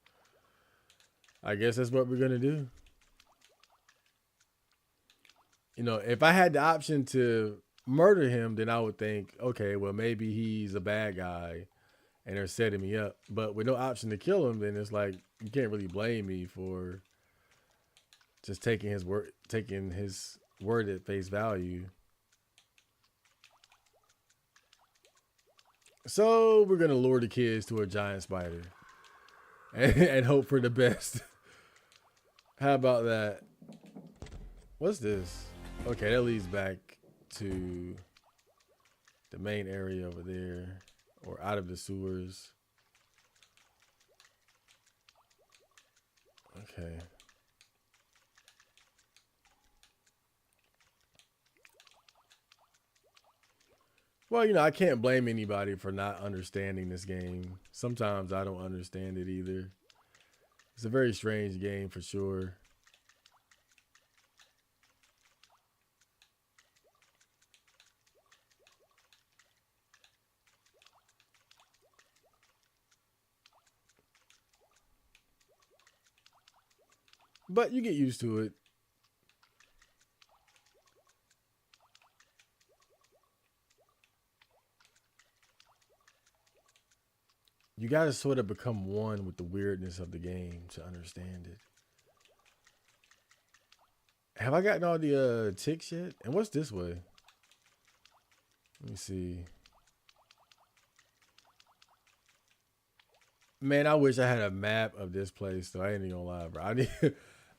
I guess that's what we're gonna do. You know, if I had the option to murder him, then I would think, okay, well maybe he's a bad guy and they're setting me up. But with no option to kill him, then it's like you can't really blame me for just taking his word at face value. So we're gonna lure the kids to a giant spider and hope for the best. How about that? What's this? Okay, that leads back to the main area over there, or out of the sewers. Okay. Well, you know, I can't blame anybody for not understanding this game. Sometimes I don't understand it either. It's a very strange game for sure. But you get used to it. You got to sort of become one with the weirdness of the game to understand it. Have I gotten all the ticks yet? And what's this way? Let me see. Man, I wish I had a map of this place. Though I ain't even gonna lie, bro.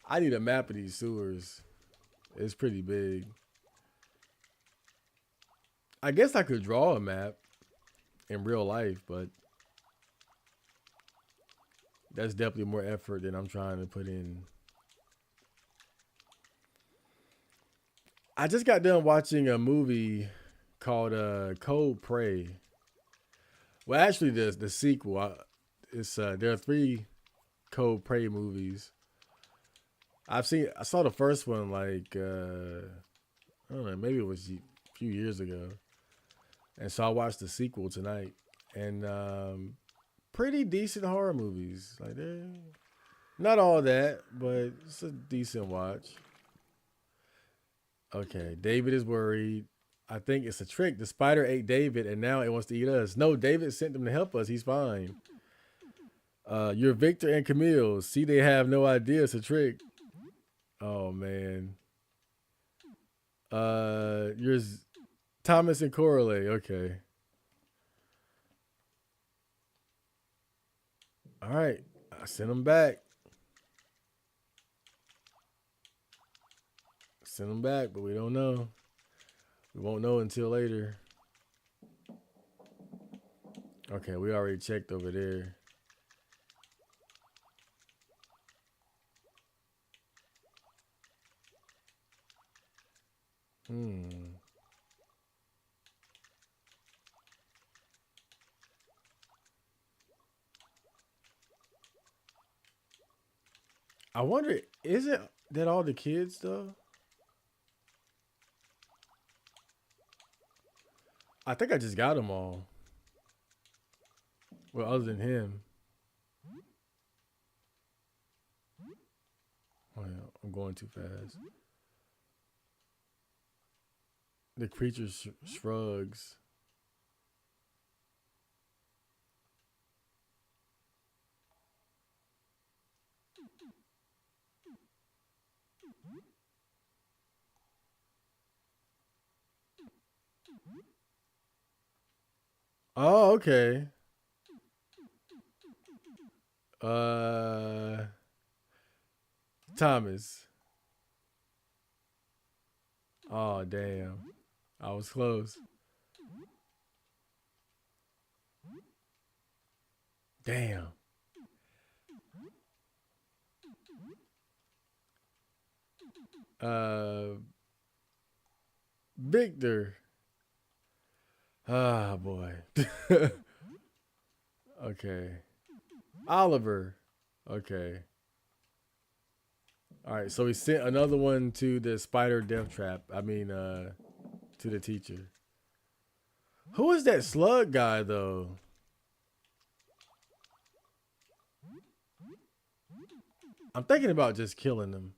I need a map of these sewers. It's pretty big. I guess I could draw a map in real life, but that's definitely more effort than I'm trying to put in. I just got done watching a movie called Cold Prey. Well, actually, the sequel. It's there are three Cold Prey movies. I saw the first one like I don't know, maybe it was a few years ago, and so I watched the sequel tonight. And pretty decent horror movies. Like they're not all that, but it's a decent watch. Okay, David is worried. I think it's a trick. The spider ate David, and now it wants to eat us. No, David sent them to help us. He's fine. You're Victor and Camille. See, they have no idea it's a trick. Oh man. You're Thomas and Corley. Okay. All right. I sent them back. Send them back, but we don't know. We won't know until later. Okay, we already checked over there. Hmm. I wonder, is it that all the kids though? I think I just got them all. Well, other than him. Oh, yeah, I'm going too fast. The creature shrugs. Oh, okay. Uh, Thomas. Oh, damn. I was close. Damn. Uh, Victor. Ah, boy. Okay. Oliver. Okay. All right. So he sent another one to the spider death trap. I mean, to the teacher. Who is that slug guy though? I'm thinking about just killing them.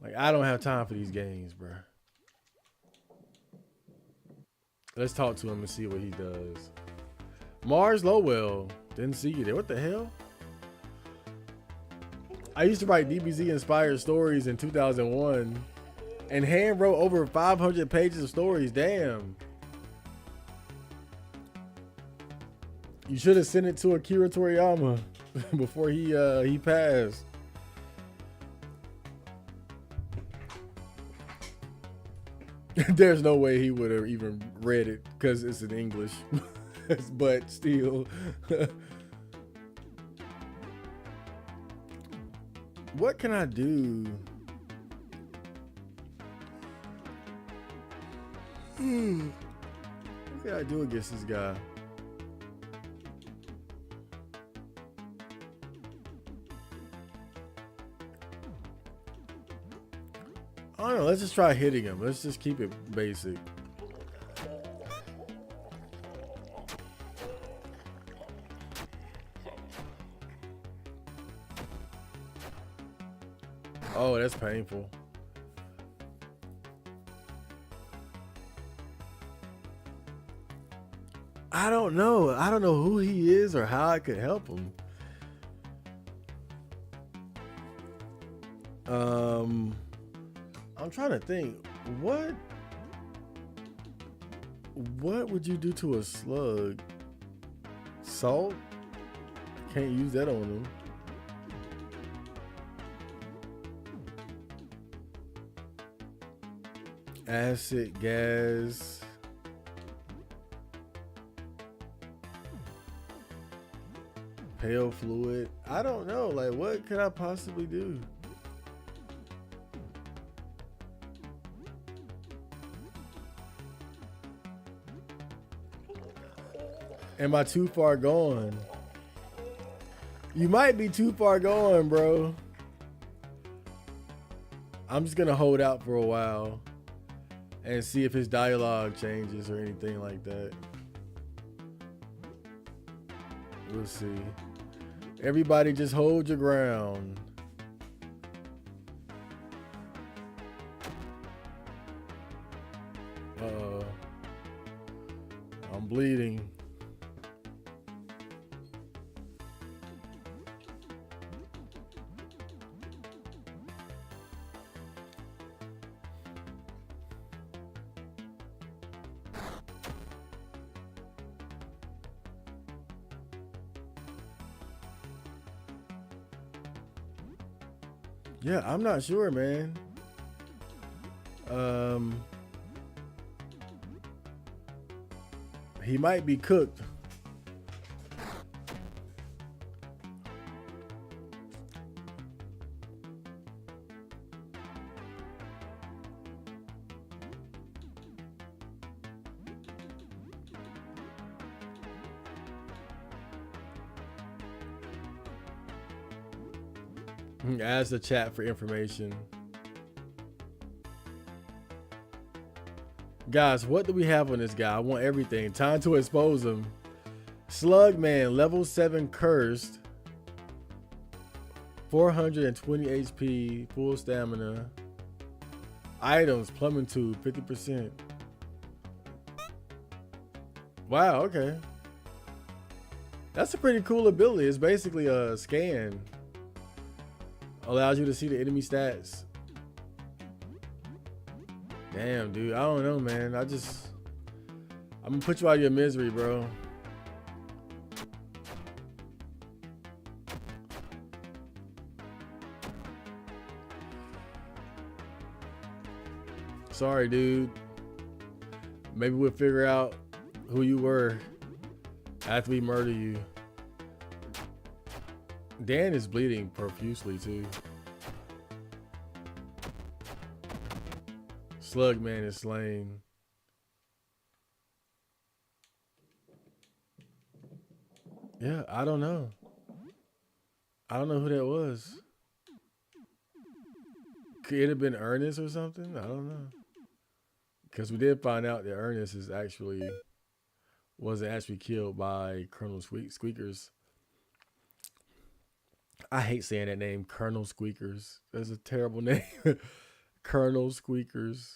Like I don't have time for these games, bro. Let's talk to him and see what he does. Mars Lowell. Didn't see you there. What the hell? I used to write DBZ inspired stories in 2001 and hand wrote over 500 pages of stories. Damn. You should have sent it to Akira Toriyama before he passed. There's no way he would have even read it because it's in English. But still. What can I do? What can I do against this guy? I don't know. Let's just try hitting him. Let's just keep it basic. Oh, that's painful. I don't know. I don't know who he is or how I could help him. I'm trying to think. What would you do to a slug? Salt? Can't use that on him. Acid, gas. Pale fluid. I don't know. Like, what could I possibly do? Am I too far gone? You might be too far gone, bro. I'm just gonna hold out for a while and see if his dialogue changes or anything like that. We'll see. Everybody just hold your ground. Uh-oh. I'm bleeding. Yeah, I'm not sure, man. He might be cooked. Ask the chat for information. Guys, what do we have on this guy? I want everything. Time to expose him. Slug Man, level 7 cursed. 420 HP, full stamina. Items, plumbing tube, 50%. Wow, okay. That's a pretty cool ability. It's basically a scan. Allows you to see the enemy stats. Damn, dude. I don't know, man. I'm gonna put you out of your misery, bro. Sorry, dude. Maybe we'll figure out who you were after we murder you. Dan is bleeding profusely, too. Slug Man is slain. Yeah, I don't know. I don't know who that was. Could it have been Ernest or something? I don't know. Because we did find out that Ernest wasn't actually killed by Colonel Squeakers. I hate saying that name, Colonel Squeakers. That's a terrible name. Colonel Squeakers.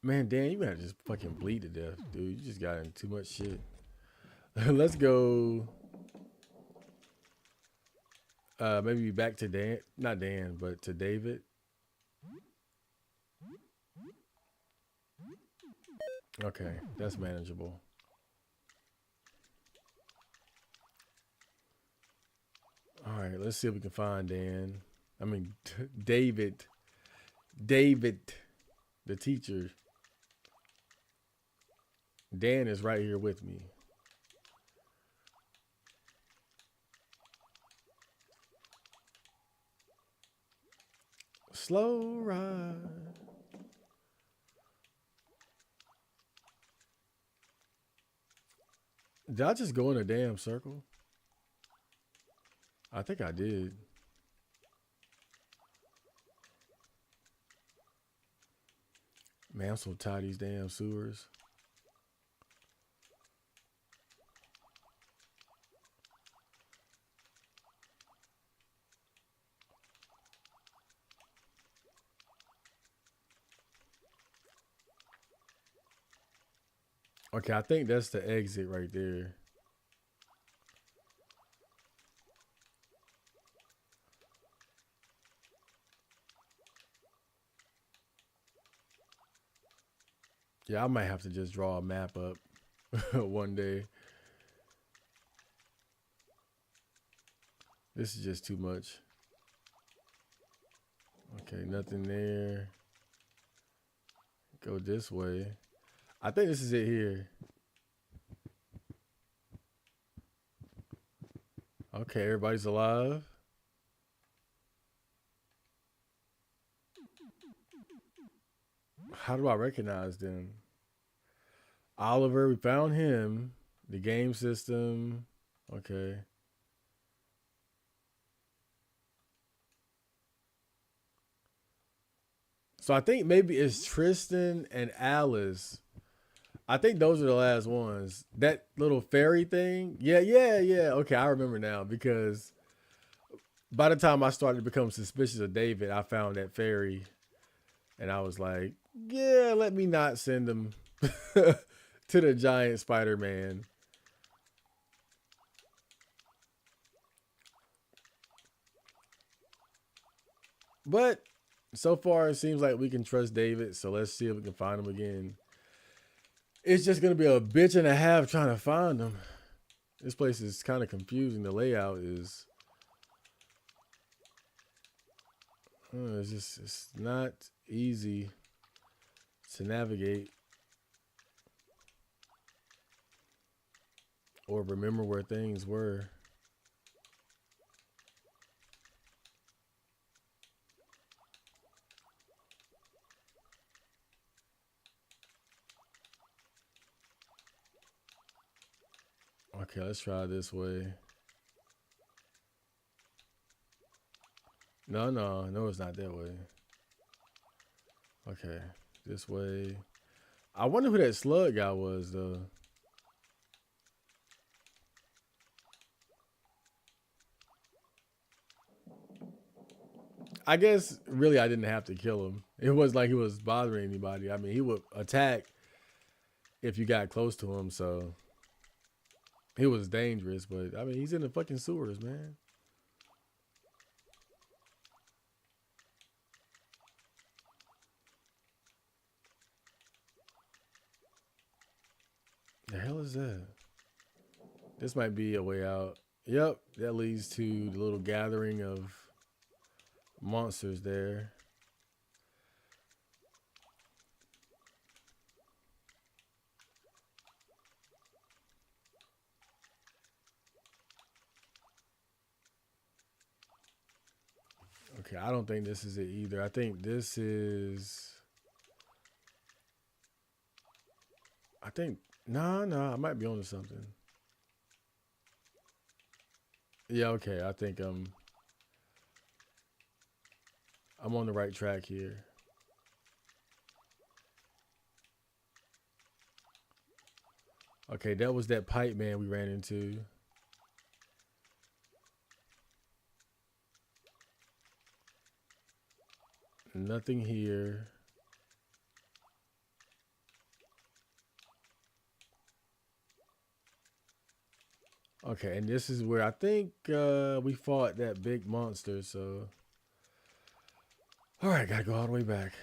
Man, Dan, you gotta just fucking bleed to death, dude. You just got in too much shit. Let's go. Maybe back to Dan. Not Dan, but to David. Okay, that's manageable. All right, let's see if we can find Dan. I mean, David. David, the teacher. Dan is right here with me. Slow ride. Did I just go in a damn circle? I think I did. Man, I'm so tired of these damn sewers. Okay, I think that's the exit right there. Yeah, I might have to just draw a map up one day. This is just too much. Okay, nothing there. Go this way. I think this is it here. Okay, everybody's alive. How do I recognize them? Oliver, we found him. The game system. Okay. So I think maybe it's Tristan and Alice. I think those are the last ones. That little fairy thing. Yeah. Okay, I remember now because by the time I started to become suspicious of David, I found that fairy and I was like, yeah, let me not send him to the giant Spider-Man. But so far, it seems like we can trust David. So let's see if we can find him again. It's just going to be a bitch and a half trying to find him. This place is kind of confusing. The layout is... it's not easy to navigate or remember where things were. Okay, let's try this way. No, it's not that way. Okay, this way. I wonder who that slug guy was though. I guess really I didn't have to kill him. It was like he was bothering anybody. I mean, he would attack if you got close to him, so he was dangerous. But I mean, he's in the fucking sewers, man. The hell is that? This might be a way out. Yep, that leads to the little gathering of monsters there. Okay, I don't think this is it either. I think this is. I think. No, I might be onto something. Yeah, okay. I think I'm on the right track here. Okay, that was that pipe man we ran into. Nothing here. Okay, and this is where I think we fought that big monster. So, all right, gotta go all the way back.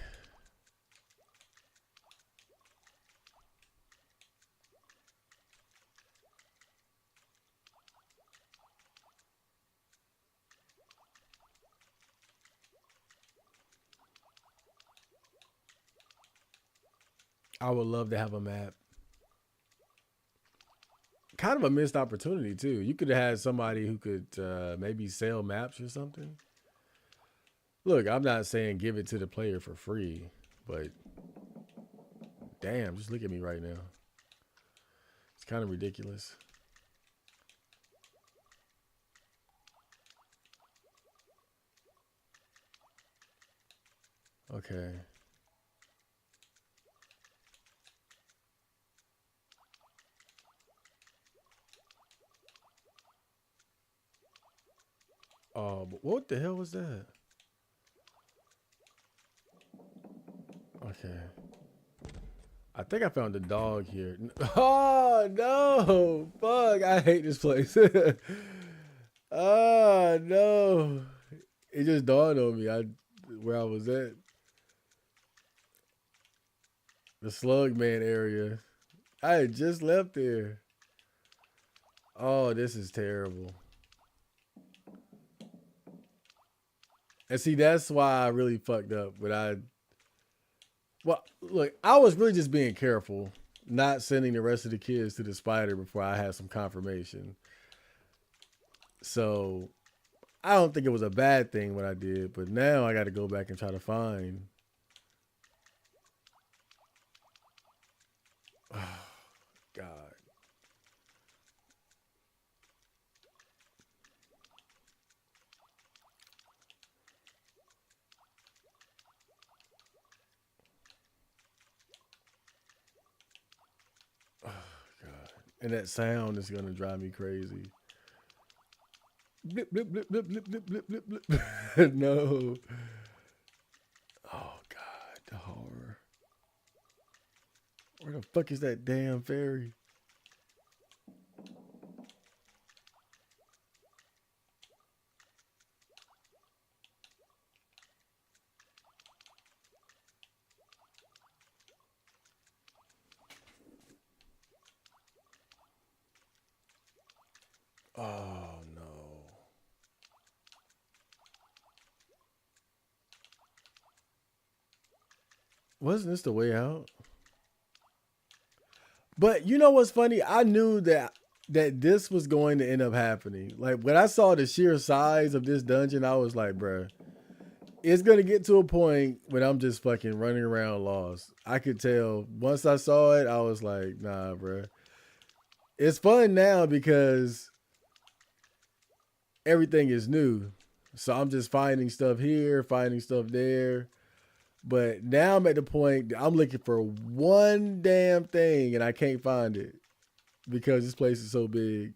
I would love to have a map. Kind of a missed opportunity too. You could have had somebody who could maybe sell maps or something. Look, I'm not saying give it to the player for free, but damn, just look at me right now. It's kind of ridiculous. Okay. Oh, but what the hell was that? Okay. I think I found the dog here. Oh no! Fuck! I hate this place. Oh no! It just dawned on me. I where I was at the Slug Man area. I had just left there. Oh, this is terrible. And see, that's why I really fucked up. But well, look, I was really just being careful, not sending the rest of the kids to the spider before I had some confirmation. So I don't think it was a bad thing what I did, but now I got to go back and try to find. Oh, God. Oh, God. And that sound is going to drive me crazy. Blip, blip, blip, blip, blip, blip, blip, blip, blip. No. Oh, God. The horror. Where the fuck is that damn fairy? Oh, no. Wasn't this the way out? But you know what's funny? I knew that this was going to end up happening. Like when I saw the sheer size of this dungeon, I was like, bruh, it's gonna get to a point when I'm just fucking running around lost. I could tell once I saw it, I was like, nah, bruh. It's fun now because everything is new. So I'm just finding stuff here, finding stuff there. But now I'm at the point that I'm looking for one damn thing and I can't find it because this place is so big.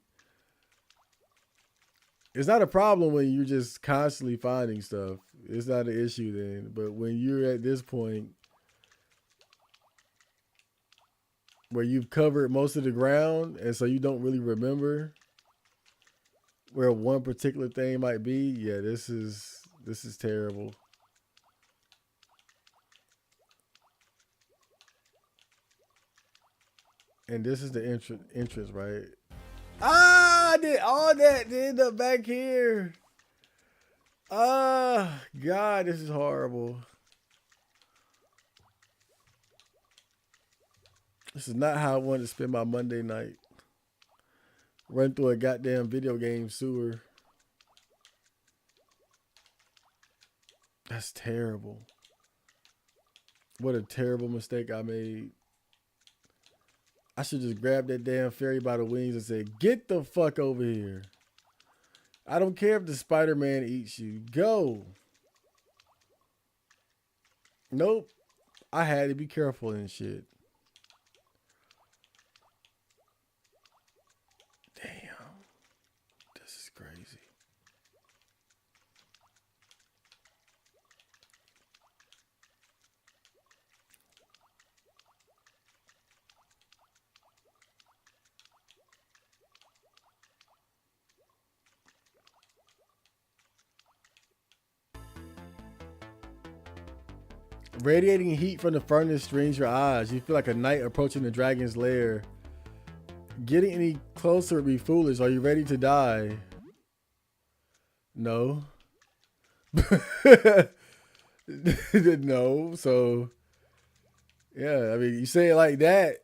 It's not a problem when you're just constantly finding stuff. It's not an issue then. But when you're at this point where you've covered most of the ground and so you don't really remember where one particular thing might be, yeah, this is terrible. And this is the entrance, right? Ah, I did all that to end up back here. Ah, God, this is horrible. This is not how I wanted to spend my Monday night. Run through a goddamn video game sewer. That's terrible. What a terrible mistake I made. I should just grab that damn fairy by the wings and say, get the fuck over here. I don't care if the Spider-Man eats you. Go. Nope. I had to be careful and shit. Damn. This is crazy. Radiating heat from the furnace strains your eyes. You feel like a knight approaching the dragon's lair. Getting any closer would be foolish. Are you ready to die? No. No. So, yeah, I mean, you say it like that.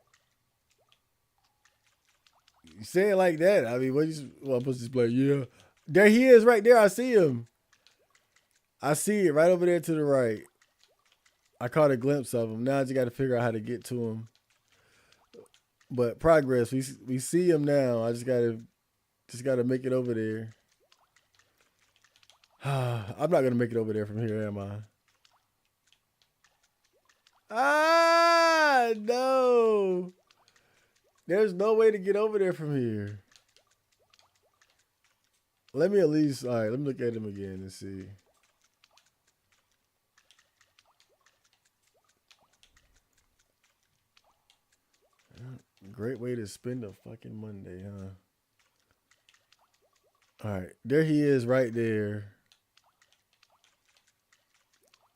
You say it like that. I mean, what you well, I'm supposed to play? Yeah. There he is right there. I see him. I see it right over there to the right. I caught a glimpse of him. Now I just got to figure out how to get to him. But progress. We see him now. I just gotta make it over there. I'm not gonna make it over there from here, am I? Ah, no. There's no way to get over there from here. Let me at least, all right, let me look at him again and see. Great way to spend a fucking Monday, huh? All right, there he is right there.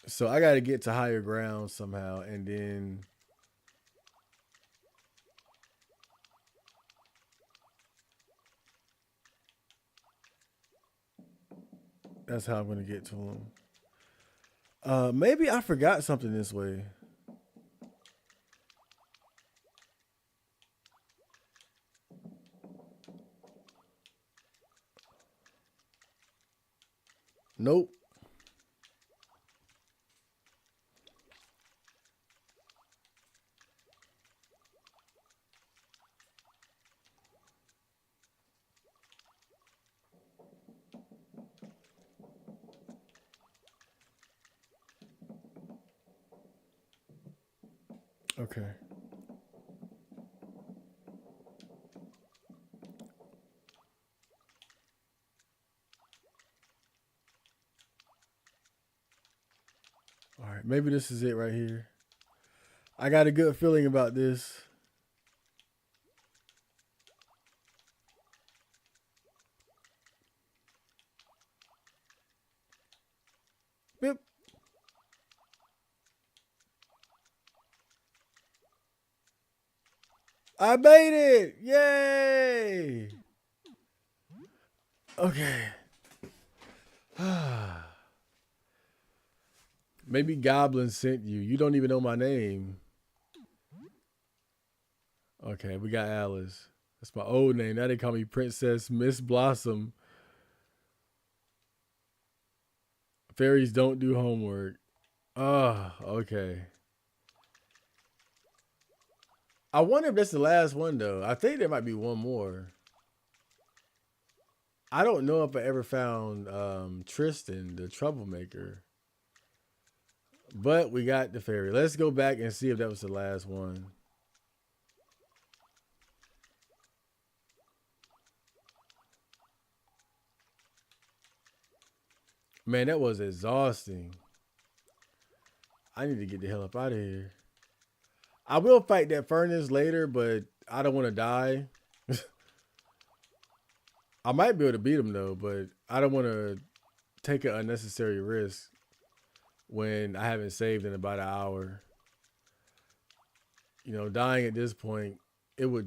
So I got to get to higher ground somehow, and then that's how I'm going to get to him. Maybe I forgot something this way. Nope. Okay. All right, maybe this is it right here. I got a good feeling about this. Yep. I made it! Yay! Okay. Maybe Goblin sent you. You don't even know my name. Okay, we got Alice. That's my old name. Now they call me Princess Miss Blossom. Fairies don't do homework. Oh, okay. I wonder if that's the last one though. I think there might be one more. I don't know if I ever found Tristan, the troublemaker. But we got the fairy. Let's go back and see if that was the last one. Man, that was exhausting. I need to get the hell up out of here. I will fight that furnace later, but I don't want to die. I might be able to beat him though, but I don't want to take an unnecessary risk when I haven't saved in about an hour. You know, dying at this point, it would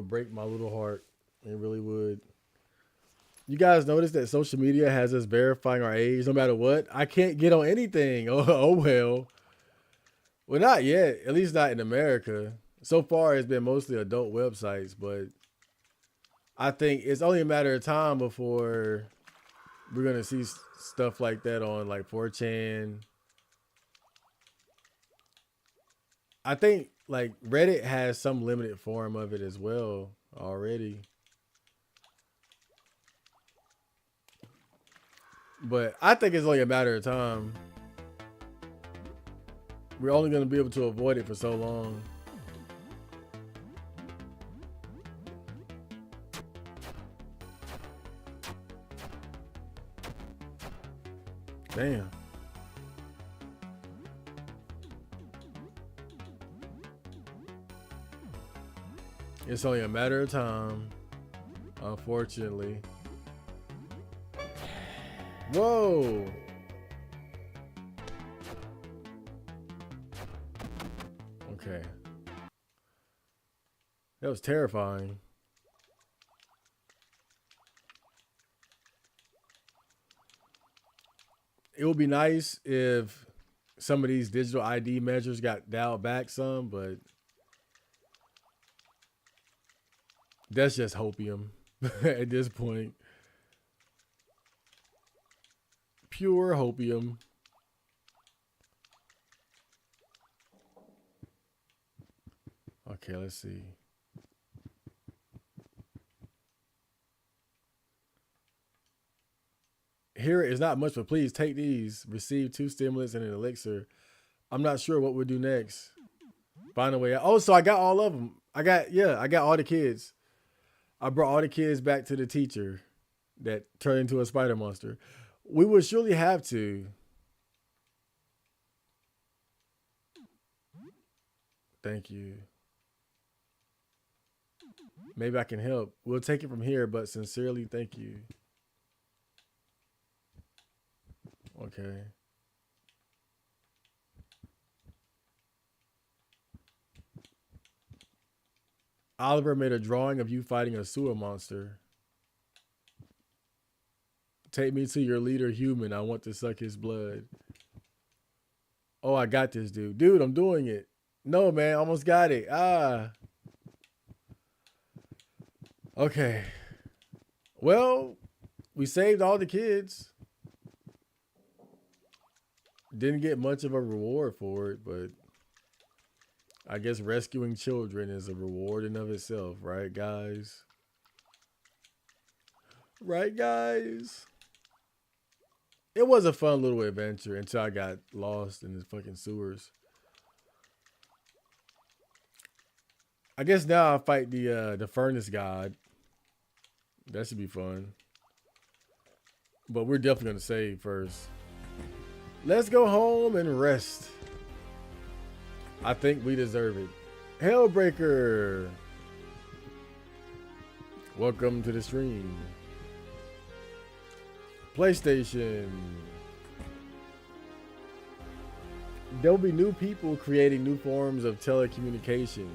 break my little heart. It really would. You guys notice that social media has us verifying our age no matter what? I can't get on anything. Oh well. Well, not yet. At least not in America. So far, it's been mostly adult websites, but I think it's only a matter of time before we're gonna see stuff like that on like 4chan. I think like Reddit has some limited form of it as well already. But I think it's only a matter of time. We're only gonna be able to avoid it for so long. Damn. It's only a matter of time, unfortunately. Whoa. Okay. That was terrifying. It would be nice if some of these digital ID measures got dialed back some, but that's just hopium at this point. Pure hopium. Okay, let's see. Here is not much, but please take these. Receive 2 stimulants and an elixir. I'm not sure what we'll do next. Find a way out. Oh, so I got all of them. I got all the kids. I brought all the kids back to the teacher that turned into a spider monster. We would surely have to. Thank you. Maybe I can help. We'll take it from here, but sincerely, thank you. Okay. Oliver made a drawing of you fighting a sewer monster. Take me to your leader, human. I want to suck his blood. Oh, I got this, dude. Dude, I'm doing it. No, man, almost got it. Ah. Okay. Well, we saved all the kids. Didn't get much of a reward for it, but I guess rescuing children is a reward in of itself, right, guys? Right, guys? It was a fun little adventure until I got lost in the fucking sewers. I guess now I fight the furnace god. That should be fun. But we're definitely gonna save first. Let's go home and rest. I think we deserve it. Hellbreaker. Welcome to the stream. PlayStation. There'll be new people creating new forms of telecommunication.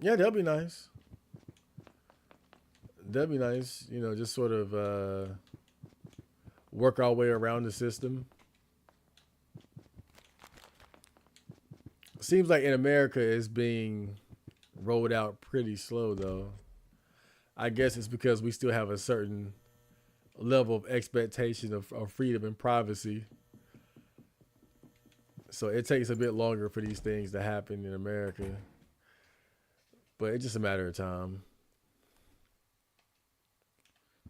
Yeah, that'll be nice. That'd be nice. You know, just sort of work our way around the system. Seems like in America it's being rolled out pretty slow, though. I guess it's because we still have a certain level of expectation of freedom and privacy. So it takes a bit longer for these things to happen in America. But it's just a matter of time.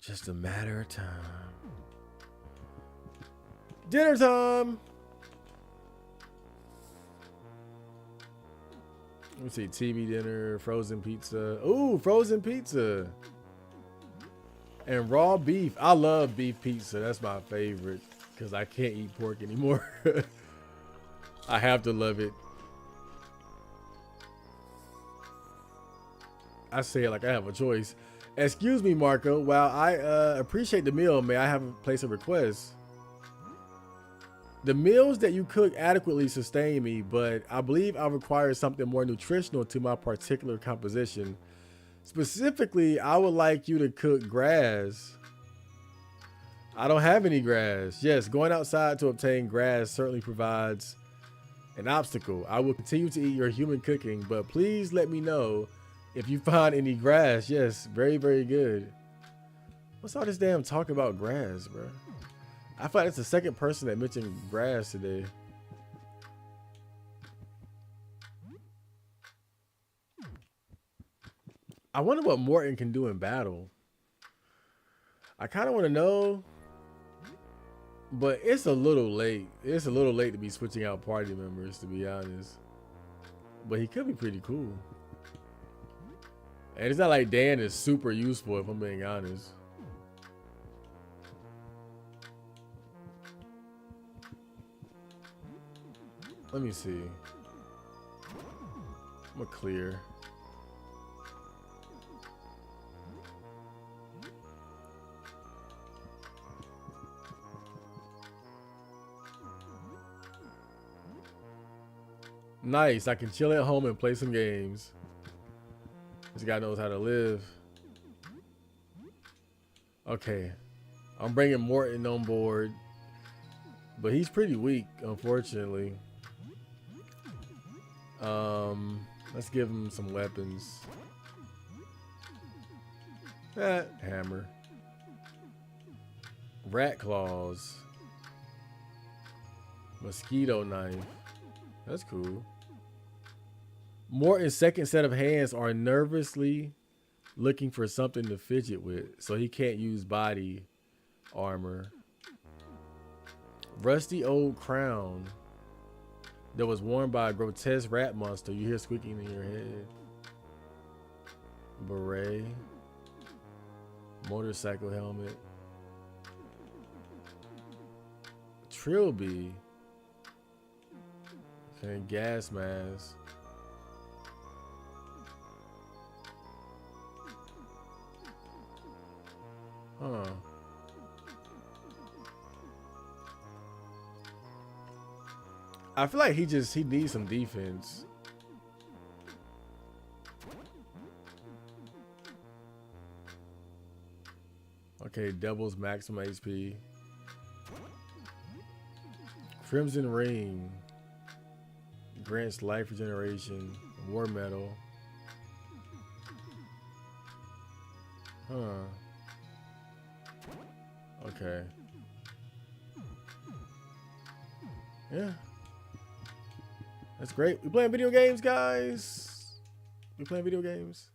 Just a matter of time. Dinner time. Let me see. TV dinner, frozen pizza. Ooh, frozen pizza. And raw beef. I love beef pizza. That's my favorite because I can't eat pork anymore. I have to love it. I say it like I have a choice. Excuse me, Marco. While I appreciate the meal, may I have a place of request? The meals that you cook adequately sustain me, but I believe I require something more nutritional to my particular composition. Specifically, I would like you to cook grass. I don't have any grass. Yes, going outside to obtain grass certainly provides an obstacle. I will continue to eat your human cooking, but please let me know if you find any grass. Yes, very, very good. What's all this damn talk about grass, bro? I feel like it's the second person that mentioned grass today. I wonder what Morton can do in battle. I kind of want to know, but it's a little late. It's a little late to be switching out party members, to be honest. But he could be pretty cool. And it's not like Dan is super useful, if I'm being honest. Let me see. I'm gonna clear. Nice. I can chill at home and play some games. This guy knows how to live. Okay. I'm bringing Morton on board. But he's pretty weak, unfortunately. Let's give him some weapons. Hammer. Rat claws. Mosquito knife. That's cool. Morton's second set of hands are nervously looking for something to fidget with, so he can't use body armor. Rusty old crown that was worn by a grotesque rat monster. You hear squeaking in your head. Beret. Motorcycle helmet. Trilby. Okay, gas mask. Huh. I feel like he needs some defense. Okay, doubles maximum HP. Crimson Ring. Grants life regeneration. War medal. Huh. Okay. Yeah. That's great. We playing video games, guys. We playing video games.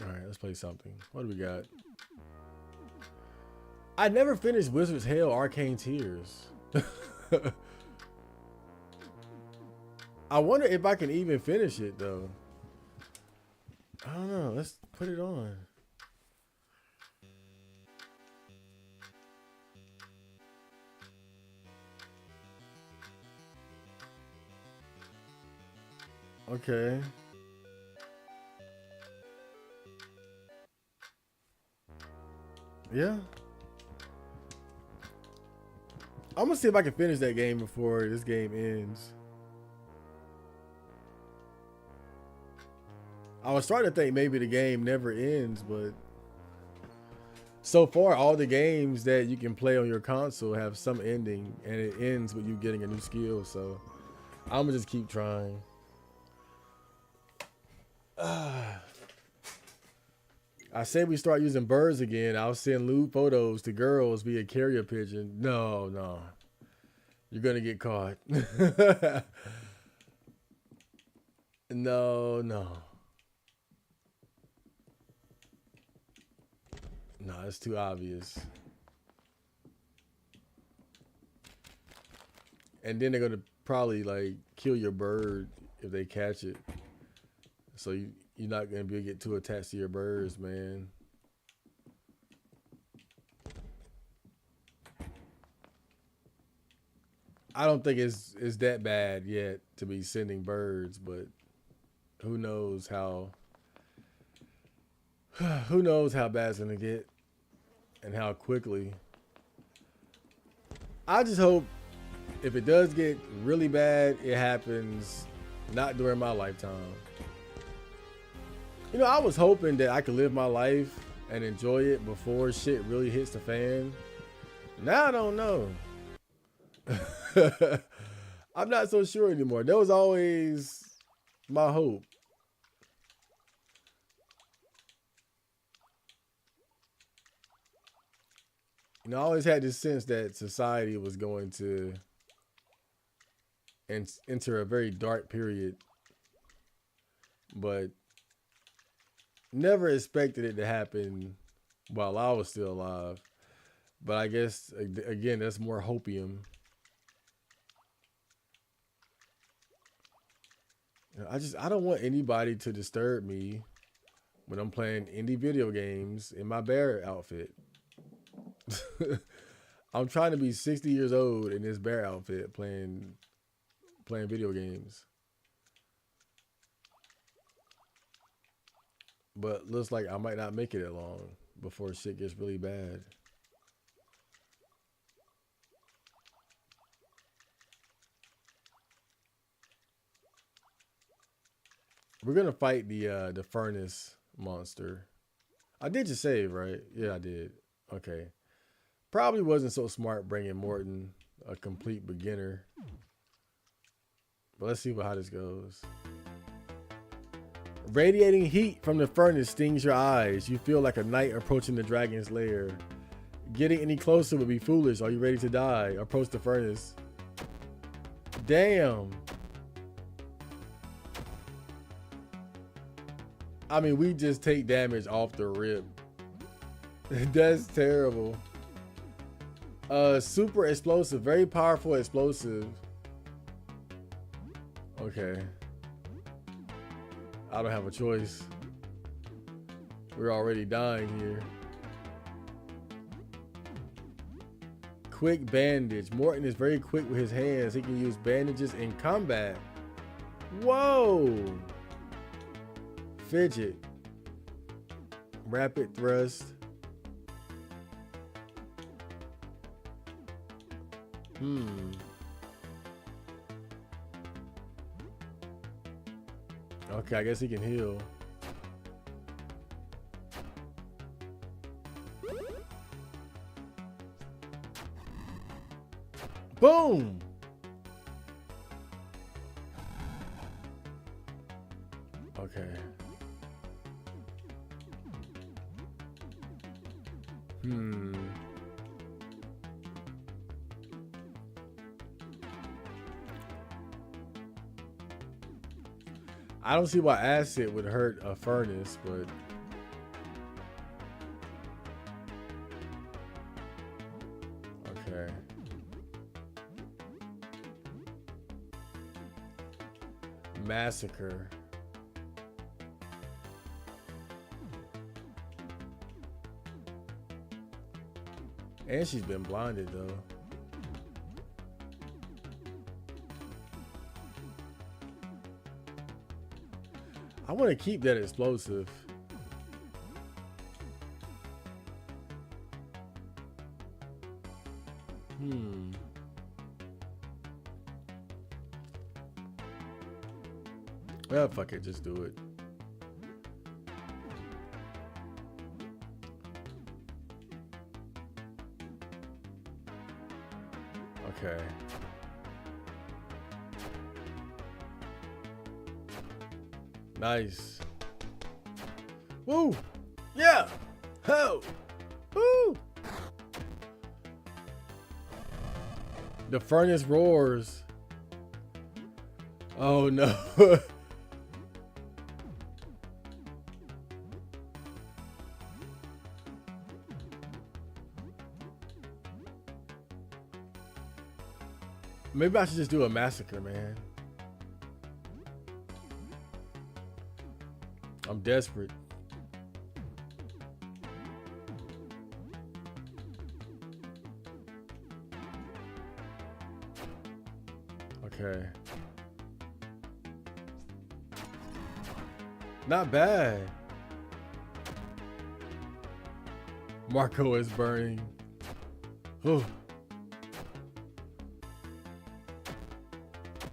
All right, let's play something. What do we got? I never finished Wizard's Hell Arcane Tears. I wonder if I can even finish it, though. I don't know. Let's put it on. Okay. Yeah. I'm gonna see if I can finish that game before this game ends. I was starting to think maybe the game never ends, but so far all the games that you can play on your console have some ending, and it ends with you getting a new skill. So I'm gonna just keep trying. I said we start using birds again. I'll send lewd photos to girls via carrier pigeon. No, no. You're going to get caught. No, no. Nah, it's too obvious. And then they're gonna probably like kill your bird if they catch it. So you're not gonna be able to get too attached to your birds, man. I don't think it's that bad yet to be sending birds, but who knows how who knows how bad it's gonna get and how quickly. I just hope if it does get really bad, it happens not during my lifetime. You know, I was hoping that I could live my life and enjoy it before shit really hits the fan. Now I don't know. I'm not so sure anymore. That was always my hope. You know, I always had this sense that society was going to enter a very dark period, but never expected it to happen while I was still alive. But I guess, again, that's more hopium. I don't want anybody to disturb me when I'm playing indie video games in my bear outfit. I'm trying to be 60 years old in this bear outfit playing video games. But looks like I might not make it that long before shit gets really bad. We're gonna fight the furnace monster. I did just save, right? Yeah, I did. Okay. Probably wasn't so smart bringing Morton, a complete beginner. But let's see how this goes. Radiating heat from the furnace stings your eyes. You feel like a knight approaching the dragon's lair. Getting any closer would be foolish. Are you ready to die? Approach the furnace. Damn. I mean, we just take damage off the rip. That's terrible. Super explosive. Very powerful explosive. Okay. I don't have a choice. We're already dying here. Quick bandage. Morton is very quick with his hands. He can use bandages in combat. Whoa. Fidget. Rapid thrust. Okay, I guess he can heal. Boom! Okay. I don't see why acid would hurt a furnace, but okay. Massacre. And she's been blinded though. I want to keep that explosive. Well, fuck it, just do it. Okay. Nice. Woo! Yeah! Ho! Woo! The furnace roars. Oh no. Maybe I should just do a massacre, man. I'm desperate. Okay. Not bad. Marco is burning. Whew.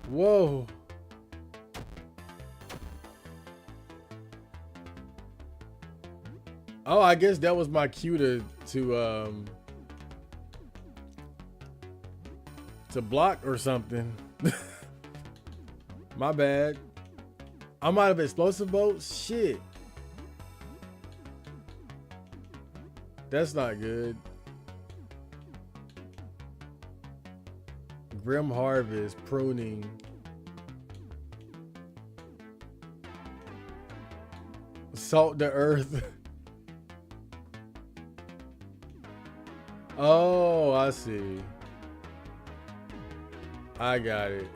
Whoa. Oh, I guess that was my cue to block or something. My bad. I'm out of explosive bolts. Shit. That's not good. Grim Harvest, pruning. Salt the earth. Oh, I see. I got it.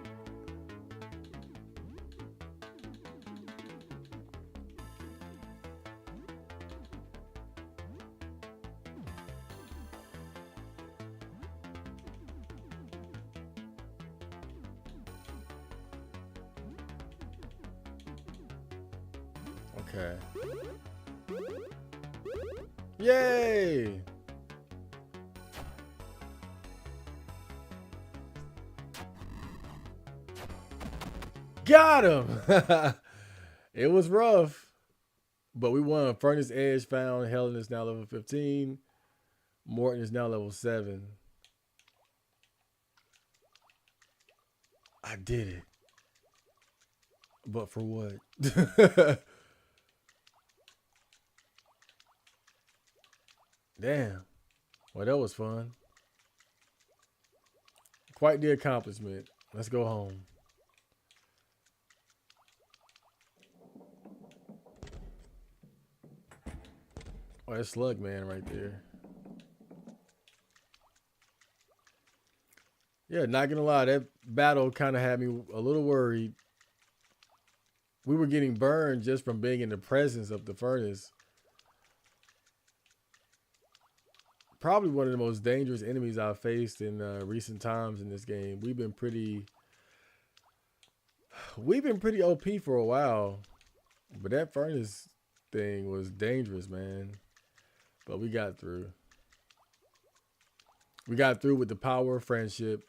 Okay. Yay! Got him! It was rough, but we won. Furnace Edge found. Helen is now level 15. Morton is now level 7. I did it. But for what? Damn. Well, that was fun. Quite the accomplishment. Let's go home. Oh, that's Slug Man right there. Yeah, not gonna lie, that battle kind of had me a little worried. We were getting burned just from being in the presence of the furnace. Probably one of the most dangerous enemies I've faced in recent times in this game. We've been pretty OP for a while, but that furnace thing was dangerous, man. But we got through. We got through with the power of friendship.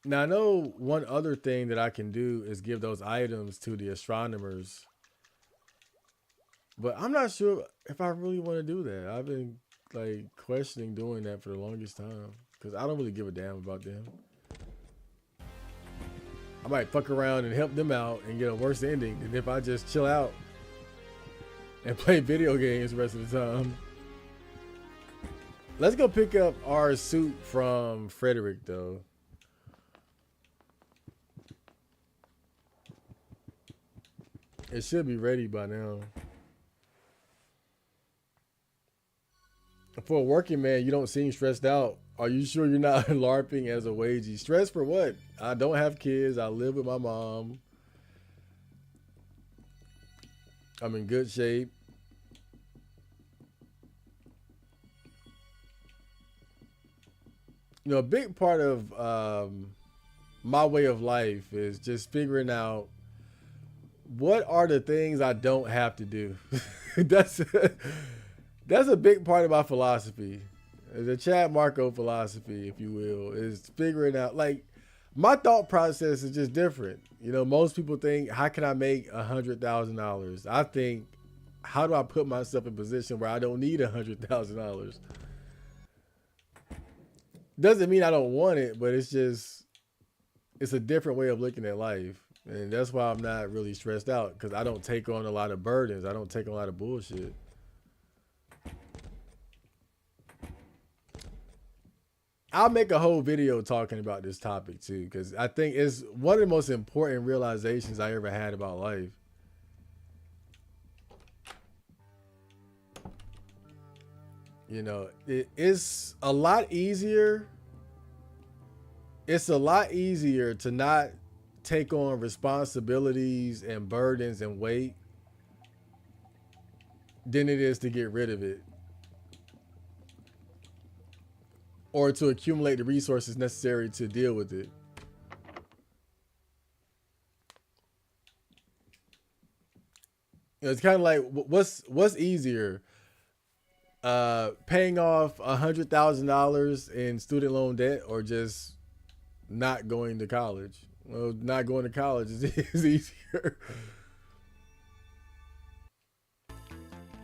Now, I know one other thing that I can do is give those items to the astronomers. But I'm not sure if I really want to do that. I've been like questioning doing that for the longest time because I don't really give a damn about them. I might fuck around and help them out and get a worse ending than if I just chill out and play video games the rest of the time. Let's go pick up our suit from Frederick, though. It should be ready by now. For a working man, you don't seem stressed out. Are you sure you're not LARPing as a wagey? Stressed for what? I don't have kids. I live with my mom. I'm in good shape. You know, a big part of my way of life is just figuring out what are the things I don't have to do. That's a big part of my philosophy. The Chad Marco philosophy, if you will, is figuring out, like, my thought process is just different. You know, most people think, how can I make $100,000? I think, how do I put myself in a position where I don't need $100,000? Doesn't mean I don't want it, but it's just, it's a different way of looking at life. And that's why I'm not really stressed out, because I don't take on a lot of burdens. I don't take on a lot of bullshit. I'll make a whole video talking about this topic too, because I think it's one of the most important realizations I ever had about life. It's a lot easier. It's a lot easier to not take on responsibilities and burdens and weight than it is to get rid of it or to accumulate the resources necessary to deal with it. It's kind of like what's easier, paying off $100,000 in student loan debt or just not going to college. Well, not going to college is easier.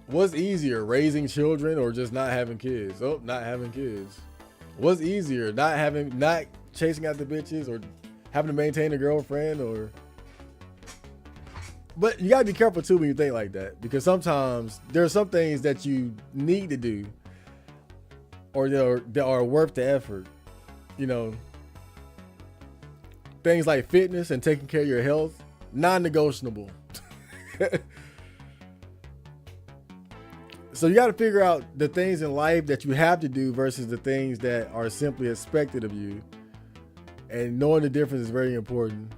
What's easier, raising children or just not having kids? Oh, not having kids. What's easier, not chasing after bitches or having to maintain a girlfriend or. But you gotta be careful too when you think like that because sometimes there are some things that you need to do or that are worth the effort. You know, things like fitness and taking care of your health, non-negotiable. So you got to figure out the things in life that you have to do versus the things that are simply expected of you. And knowing the difference is very important.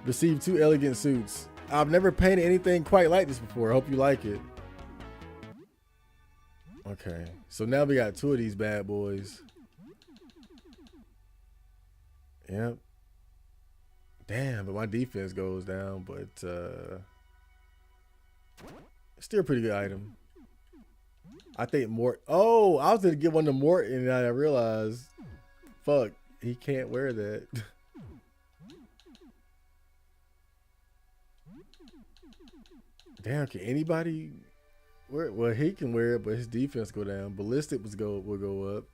Received 2 elegant suits. I've never painted anything quite like this before. I hope you like it. Okay, so now we got 2 of these bad boys. Yep. Damn, but my defense goes down, but still a pretty good item. I think Mort. Oh, I was gonna get one to Morton, and I realized, fuck, he can't wear that. Damn, can anybody wear it? Well, he can wear it, but his defense go down. Ballistic will go up.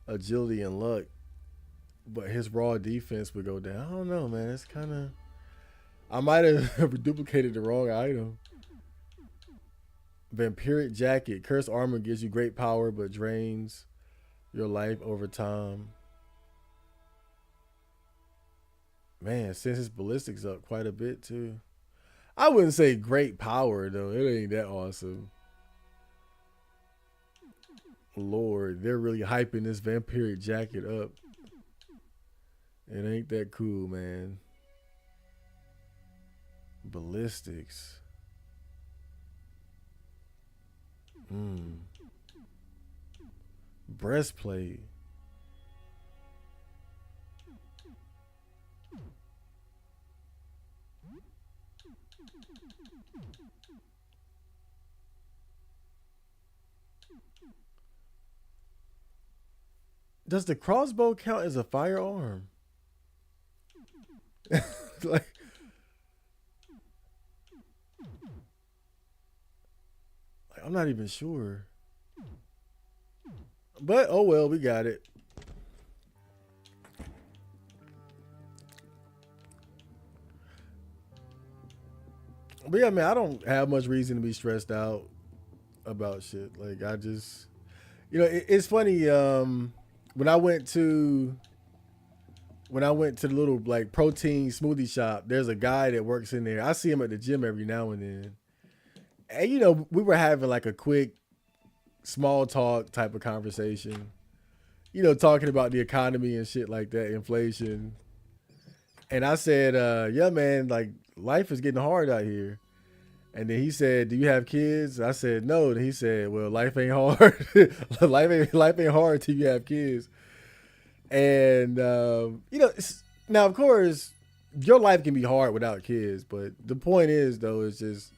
Agility and luck, but his raw defense would go down. I don't know, man. It's kind of. I might have duplicated the wrong item. Vampiric jacket. Cursed armor gives you great power, but drains your life over time. Man, since his ballistics up quite a bit too. I wouldn't say great power though. It ain't that awesome. Lord, they're really hyping this vampiric jacket up. It ain't that cool, man. Ballistics. Breastplate. Does the crossbow count as a firearm? Like, I'm not even sure. But oh well, we got it. But yeah, man, I don't have much reason to be stressed out about shit. Like I just, it's funny. When I went to the little like protein smoothie shop, there's a guy that works in there. I see him at the gym every now and then. And we were having like a quick small talk type of conversation. Talking about the economy and shit like that, inflation. And I said, yeah, man, like life is getting hard out here. And then he said, do you have kids? I said, no. And he said, well, life ain't hard. life ain't hard till you have kids. And, now, of course, your life can be hard without kids. But the point is, though, is just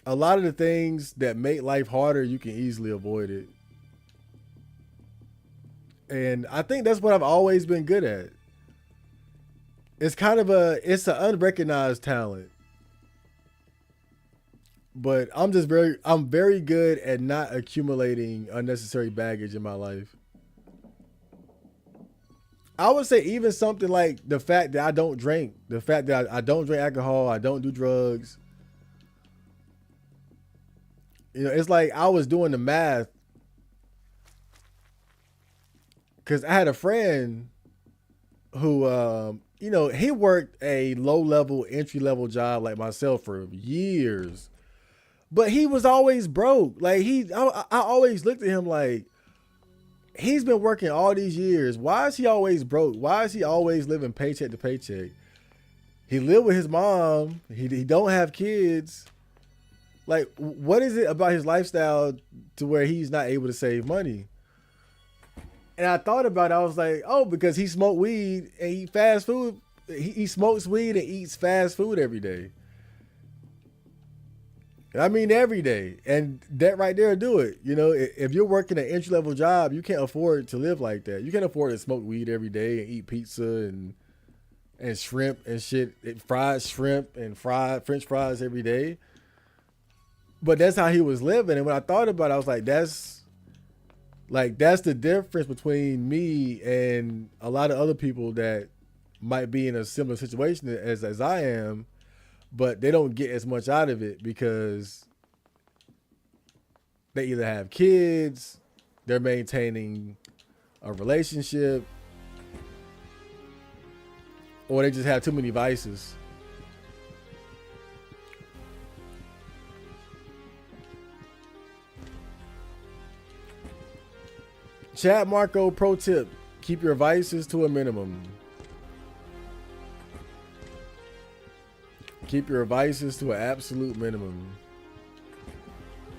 a lot of the things that make life harder, you can easily avoid it. And I think that's what I've always been good at. It's an unrecognized talent. But I'm very good at not accumulating unnecessary baggage in my life. I would say even something like the fact that I don't drink, the fact that I don't drink alcohol, I don't do drugs. It's like I was doing the math because I had a friend who, he worked a low-level, entry-level job like myself for years. But he was always broke. Like I always looked at him like he's been working all these years. Why is he always broke? Why is he always living paycheck to paycheck? He lived with his mom. He don't have kids. Like, what is it about his lifestyle to where he's not able to save money? And I thought about it. I was like, oh, because he smoked weed and eat fast food. He smokes weed and eats fast food every day. I mean, every day. And that right there do it. You know, if you're working an entry-level job, you can't afford to live like that. You can't afford to smoke weed every day and eat pizza and shrimp and shit, fried shrimp and fried French fries every day. But that's how he was living. And when I thought about it, I was like, that's the difference between me and a lot of other people that might be in a similar situation as I am, but they don't get as much out of it because they either have kids, they're maintaining a relationship, or they just have too many vices. Chad Marco pro tip: keep your vices to a minimum. Keep your vices to an absolute minimum.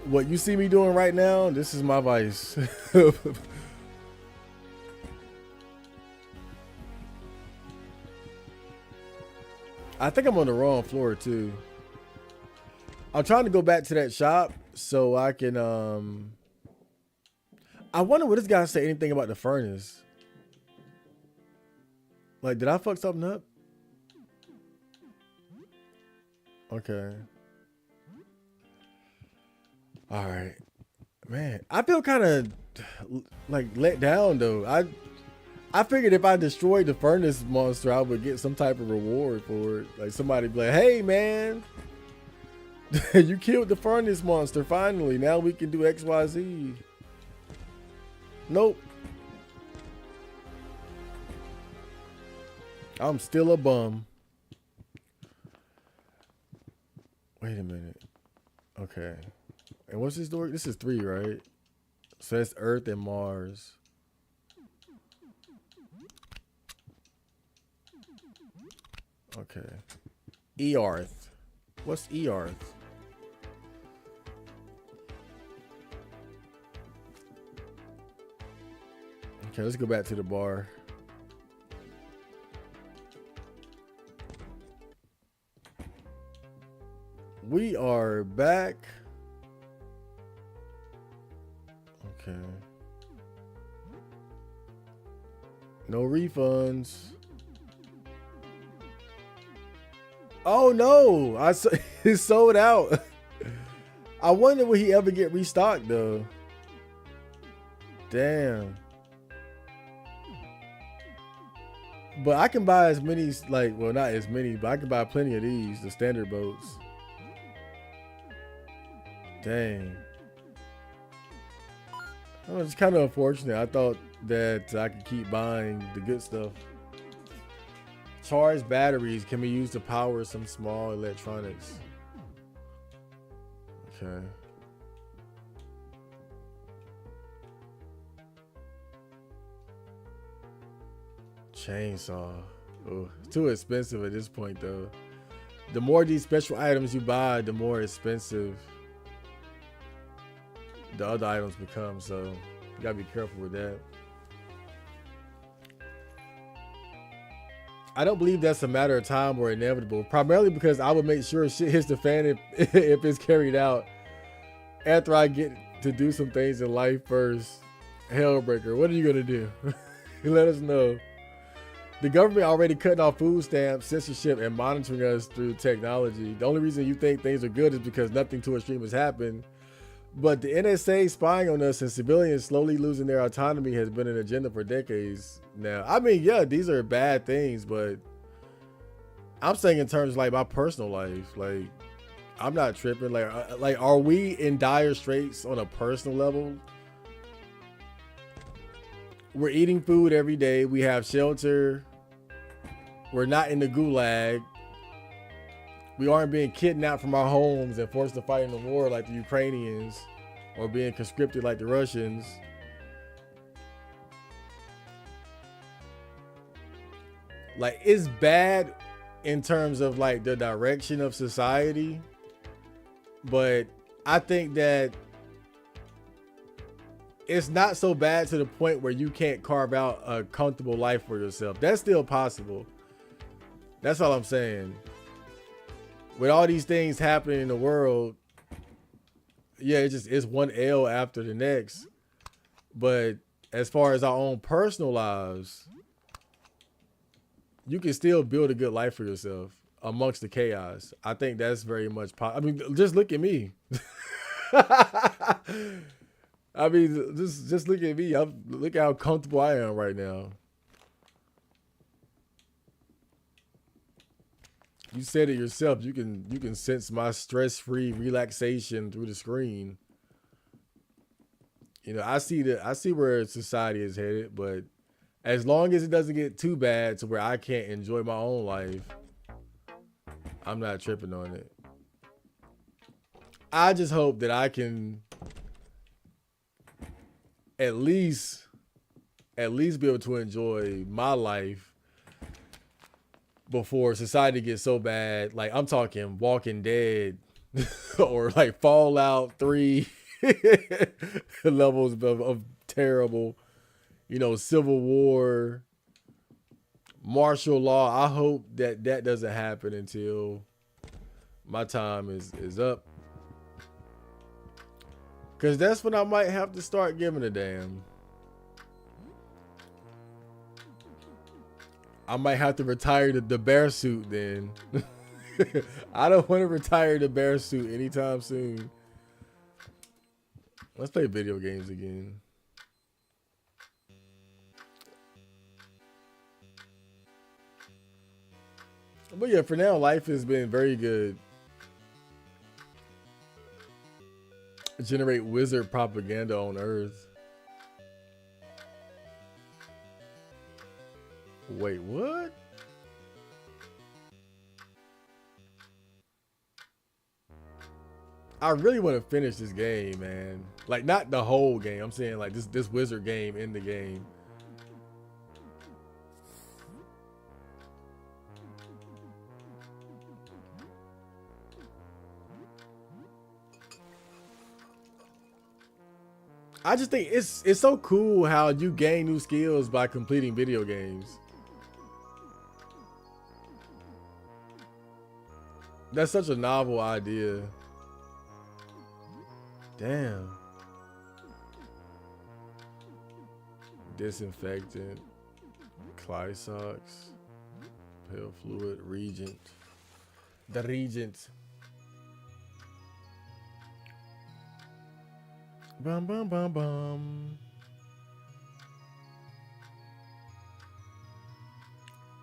What you see me doing right now, this is my vice. I think I'm on the wrong floor too. I'm trying to go back to that shop so I can I wonder what this guy say anything about the furnace. Like, did I fuck something up? Okay. All right. Man, I feel kind of like let down though. I figured if I destroyed the furnace monster, I would get some type of reward for it. Like somebody be like, hey man, you killed the furnace monster finally. Now we can do XYZ. Nope. I'm still a bum. Wait a minute. Okay. And what's this door? This is 3, right? So that's Earth and Mars. Okay. Earth. What's Earth? Okay, let's go back to the bar. We are back. Okay. No refunds. Oh no! It's sold out. I wonder will he ever get restocked though. Damn. But I can buy as many, like, well, not as many, but I can buy plenty of these, the standard boats. Dang. Oh, it's kind of unfortunate. I thought that I could keep buying the good stuff. Charged batteries can be used to power some small electronics. Okay. Chainsaw. Oh, it's too expensive at this point though. The more these special items you buy, the more expensive the other items become, so you gotta be careful with that. I don't believe that's a matter of time or inevitable, primarily because I would make sure shit hits the fan if it's carried out after I get to do some things in life first. Hellbreaker, what are you gonna do? Let us know. The government already cutting off food stamps, censorship, and monitoring us through technology. The only reason you think things are good is because nothing too extreme has happened. But the NSA spying on us and civilians slowly losing their autonomy has been an agenda for decades now. I mean, yeah, these are bad things, but I'm saying in terms of like my personal life, like I'm not tripping. Like, are we in dire straits on a personal level? We're eating food every day. We have shelter. We're not in the gulag. We aren't being kidnapped from our homes and forced to fight in the war like the Ukrainians, or being conscripted like the Russians. Like, it's bad in terms of like the direction of society, but I think that it's not so bad to the point where you can't carve out a comfortable life for yourself. That's still possible. That's all I'm saying. With all these things happening in the world, yeah, it's one L after the next. But as far as our own personal lives, you can still build a good life for yourself amongst the chaos. I think that's very much I mean, just look at me. I mean, just look at me. Look how comfortable I am right now. You said it yourself. You can sense my stress-free relaxation through the screen. You know, I see where society is headed, but as long as it doesn't get too bad to where I can't enjoy my own life, I'm not tripping on it. I just hope that I can at least be able to enjoy my life before society gets so bad. Like, I'm talking Walking Dead or like Fallout 3 levels of terrible, you know, Civil War, martial law. I hope that doesn't happen until my time is up. Because that's when I might have to start giving a damn. I might have to retire the bear suit then. I don't want to retire the bear suit anytime soon. Let's play video games again. But yeah, for now, life has been very good. Generate wizard propaganda on Earth. Wait, what? I really want to finish this game, man. Like, not the whole game. I'm saying like this wizard game in the game. I just think it's so cool how you gain new skills by completing video games. That's such a novel idea. Damn. Disinfectant, Clysox, pale fluid, Regent. The Regent. Bum bum bum bum.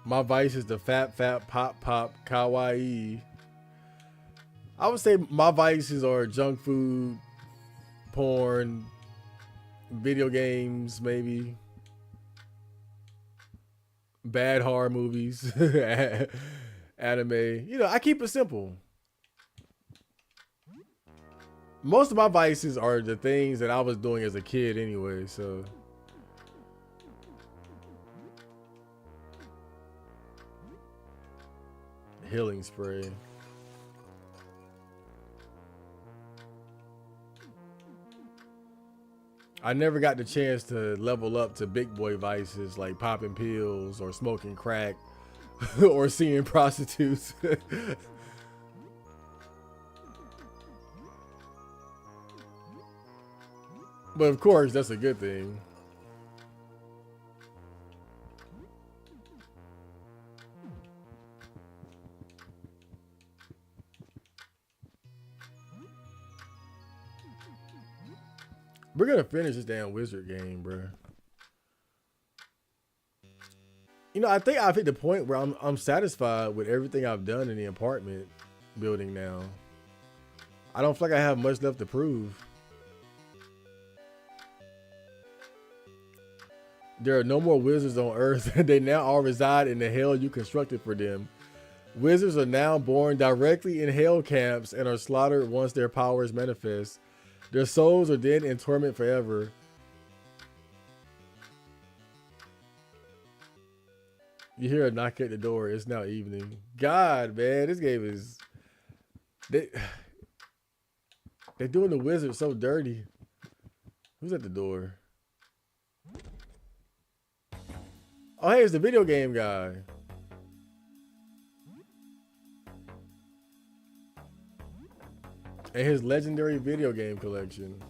My vice is the fat pop kawaii. I would say my vices are junk food, porn, video games, maybe bad horror movies, anime. You know, I keep it simple. Most of my vices are the things that I was doing as a kid anyway, so. Healing spray. I never got the chance to level up to big boy vices like popping pills or smoking crack or seeing prostitutes. But of course, that's a good thing. We're gonna finish this damn wizard game, bro. You know, I think I've hit the point where I'm satisfied with everything I've done in the apartment building now. I don't feel like I have much left to prove. There are no more wizards on Earth. They now all reside in the hell you constructed for them. Wizards are now born directly in hell camps and are slaughtered once their powers manifest. Their souls are then in torment forever. You hear a knock at the door. It's now evening. God, man, this game is... They're doing the wizard so dirty. Who's at the door? Oh, hey, it's the video game guy. And his legendary video game collection.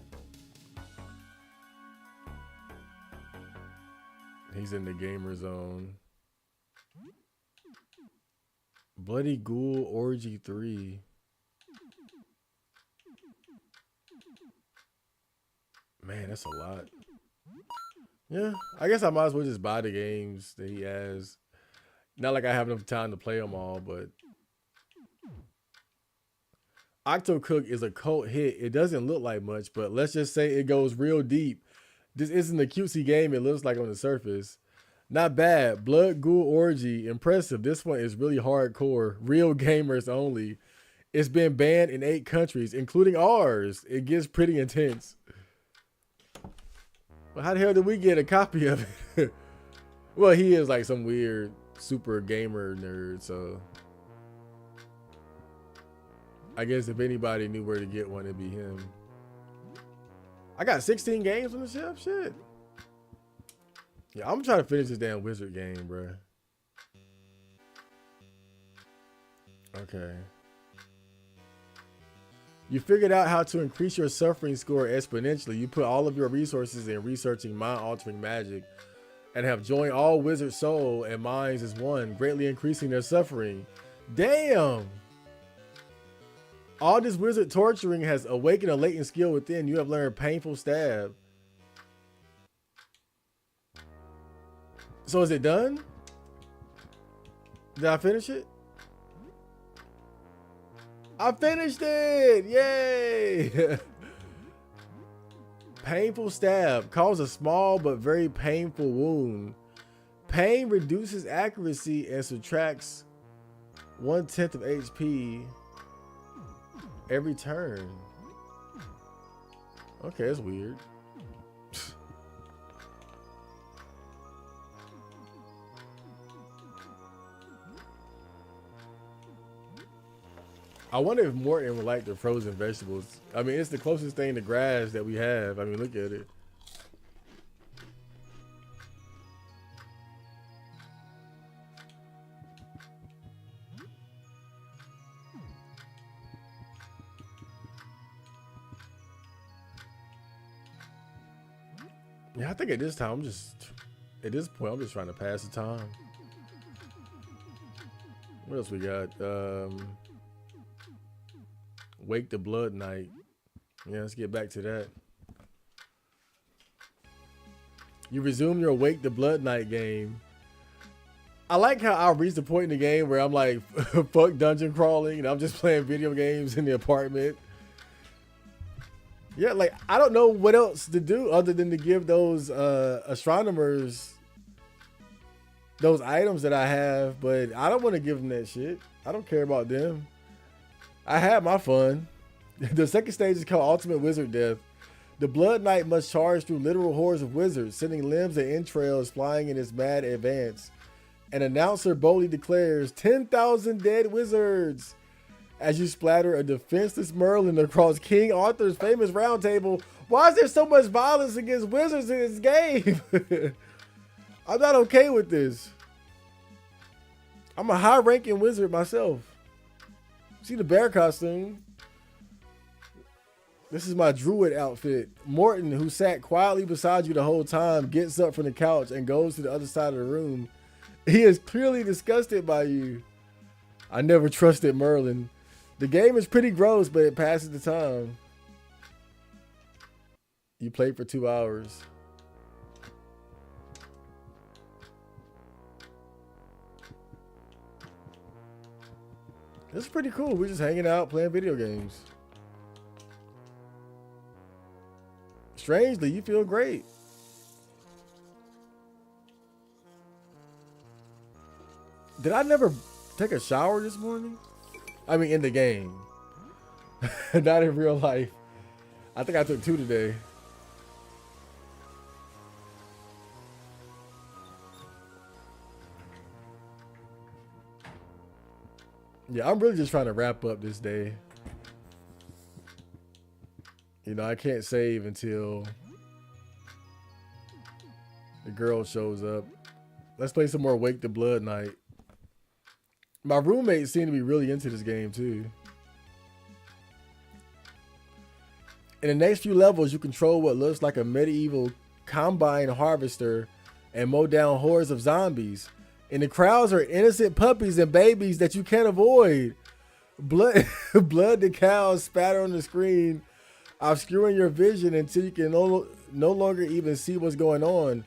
He's in the gamer zone. Bloody Ghoul Orgy 3. Man, that's a lot. Yeah, I guess I might as well just buy the games that he has. Not like I have enough time to play them all, but Octocook is a cult hit. It doesn't look like much, but let's just say it goes real deep. This isn't a cutesy game it looks like on the surface. Not bad. Blood Ghoul Orgy, impressive. This one is really hardcore. Real gamers only. It's been banned in 8 countries, including ours. It gets pretty intense. Well, how the hell did we get a copy of it? Well, he is like some weird super gamer nerd, so I guess if anybody knew where to get one, it'd be him. I got 16 games on the shelf. Shit. Yeah, I'm trying to finish this damn wizard game, bro. Okay. You figured out how to increase your suffering score exponentially. You put all of your resources in researching mind-altering magic and have joined all wizard soul and minds as one, greatly increasing their suffering. Damn! All this wizard torturing has awakened a latent skill within. You have learned painful stab. So is it done? Did I finish it? I finished it! Yay! Painful stab. Cause a small but very painful wound. Pain reduces accuracy and subtracts 1/10 of HP every turn. Okay, that's weird. I wonder if Morton would like the frozen vegetables. I mean, it's the closest thing to grass that we have. I mean, look at it. Yeah, I think at this time, at this point, I'm just trying to pass the time. What else we got? Wake the Blood Night. Yeah, let's get back to that. You resume your Wake the Blood Night game. I like how I reached the point in the game where I'm like, fuck dungeon crawling, and I'm just playing video games in the apartment. Yeah, like, I don't know what else to do other than to give those astronomers those items that I have, but I don't want to give them that shit. I don't care about them. I had my fun. The second stage is called Ultimate Wizard Death. The Blood Knight must charge through literal hordes of wizards, sending limbs and entrails flying in its mad advance. An announcer boldly declares 10,000 dead wizards as you splatter a defenseless Merlin across King Arthur's famous round table. Why is there so much violence against wizards in this game? I'm not okay with this. I'm a high-ranking wizard myself. See the bear costume? This is my druid outfit. Morton, who sat quietly beside you the whole time, gets up from the couch and goes to the other side of the room. He is clearly disgusted by you. I never trusted Merlin. The game is pretty gross, but it passes the time. You played for 2 hours. This is pretty cool. We're just hanging out, playing video games. Strangely, you feel great. Did I never Take a shower this morning? I mean, in the game. Not in real life. I think I took 2 today. Yeah, I'm really just trying to wrap up this day. You know, I can't save until the girl shows up. Let's play some more Wake the Blood Night. My roommates seem to be really into this game too. In the next few levels, you control what looks like a medieval combine harvester and mow down hordes of zombies. And the crowds are innocent puppies and babies that you can't avoid. Blood and cows spatter on the screen, obscuring your vision until you can no longer even see what's going on.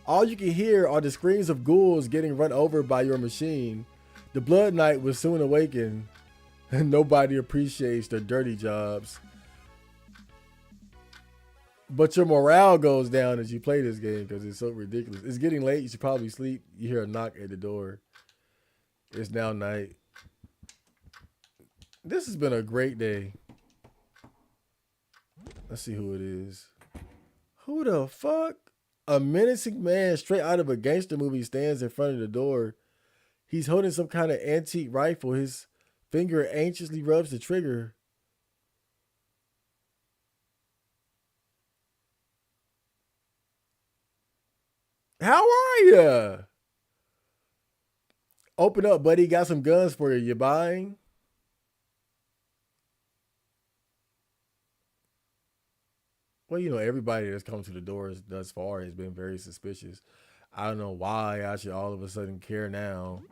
All you can hear are the screams of ghouls getting run over by your machine. The Blood Knight will soon awaken, and nobody appreciates their dirty jobs. But your morale goes down as you play this game because it's so ridiculous. It's getting late. You should probably sleep. You hear a knock at the door. It's now night. This has been a great day. Let's see who it is. Who the fuck? A menacing man straight out of a gangster movie stands in front of the door. He's holding some kind of antique rifle. His finger anxiously rubs the trigger. How are ya? Open up, buddy. Got some guns for you. You buying? Well, you know, everybody that's come to the doors thus far has been very suspicious. I don't know why I should all of a sudden care now.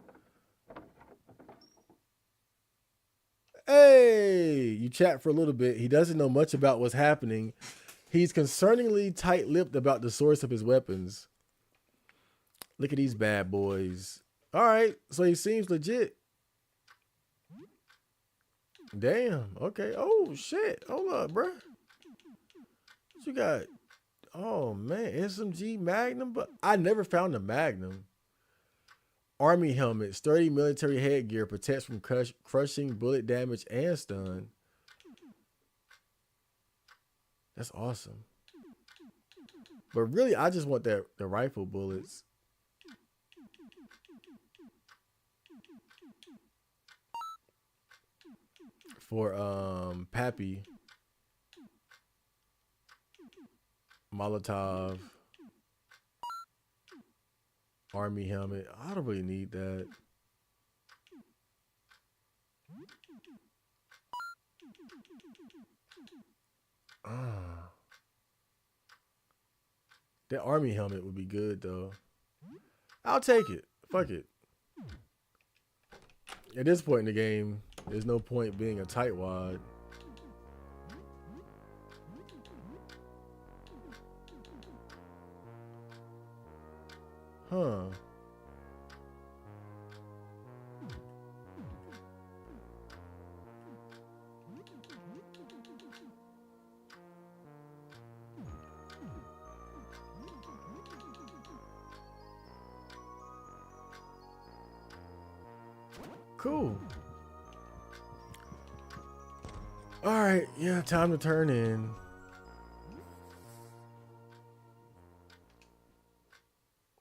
Hey, you chat for a little bit. He doesn't know much about what's happening. He's concerningly tight-lipped about the source of his weapons. Look at these bad boys. All right, so he seems legit. Damn, okay. Oh, shit. Hold up, bruh. What you got? Oh, man, SMG Magnum? But I never found a Magnum. Army helmet, sturdy military headgear, protects from crushing bullet damage and stun. That's awesome. But really, I just want the rifle bullets. For Pappy. Molotov. Army helmet. I don't really need that. That army helmet would be good though. I'll take it. Fuck it. At this point in the game, there's no point being a tightwad. Huh. Cool. All right, yeah, time to turn in.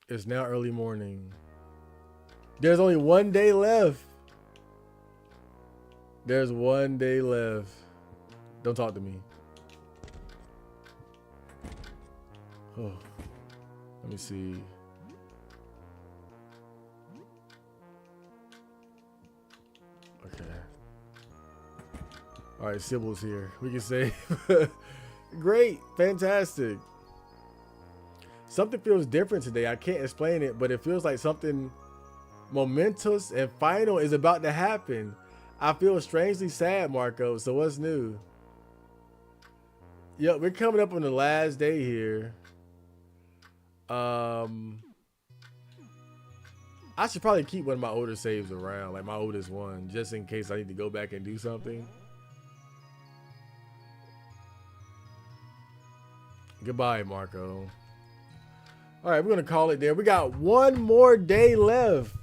It's now early morning. There's only 1 day left. There's 1 day left. Don't talk to me. Oh, let me see. Okay. All right, Sybil's here. We can say, great, fantastic. Something feels different today. I can't explain it, but it feels like something momentous and final is about to happen. I feel strangely sad, Marco. So what's new? Yep, we're coming up on the last day here. I should probably keep one of my older saves around, like my oldest one, just in case I need to go back and do something. Goodbye, Marco. All right, we're going to call it there. We got 1 more day left.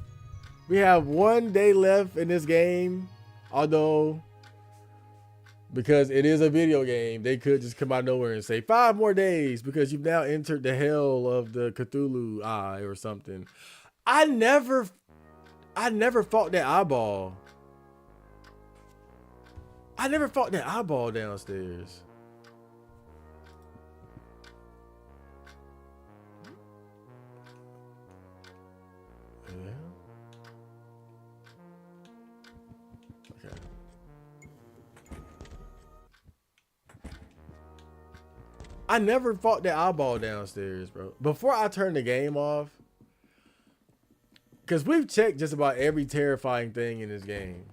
We have 1 day left in this game. Although, because it is a video game, they could just come out of nowhere and say 5 more days because you've now entered the hell of the Cthulhu Eye or something. I never fought that eyeball. I never fought that eyeball downstairs. Yeah. Okay. I never fought that eyeball downstairs, bro. Before I turned the game off, because we've checked just about every terrifying thing in this game.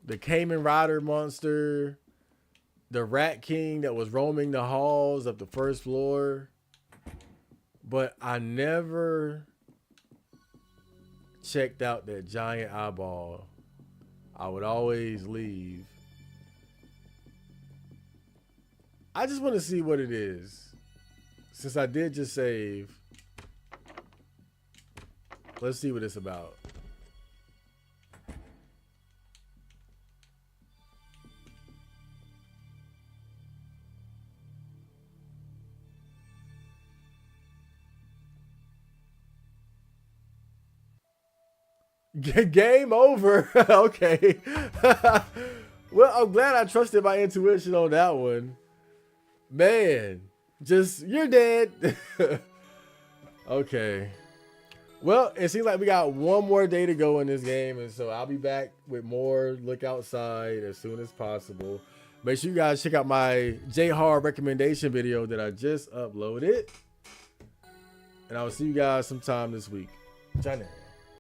The Cayman Rider monster, the Rat King that was roaming the halls of the first floor. But I never checked out that giant eyeball. I would always leave. I just want to see what it is. Since I did just save, let's see what it's about. Game over. Okay. Well, I'm glad I trusted my intuition on that one. Man, just, you're dead. Okay. Well, it seems like we got 1 more day to go in this game, and so I'll be back with more Look Outside as soon as possible. Make sure you guys check out my J-Hard recommendation video that I just uploaded. And I will see you guys sometime this week. China.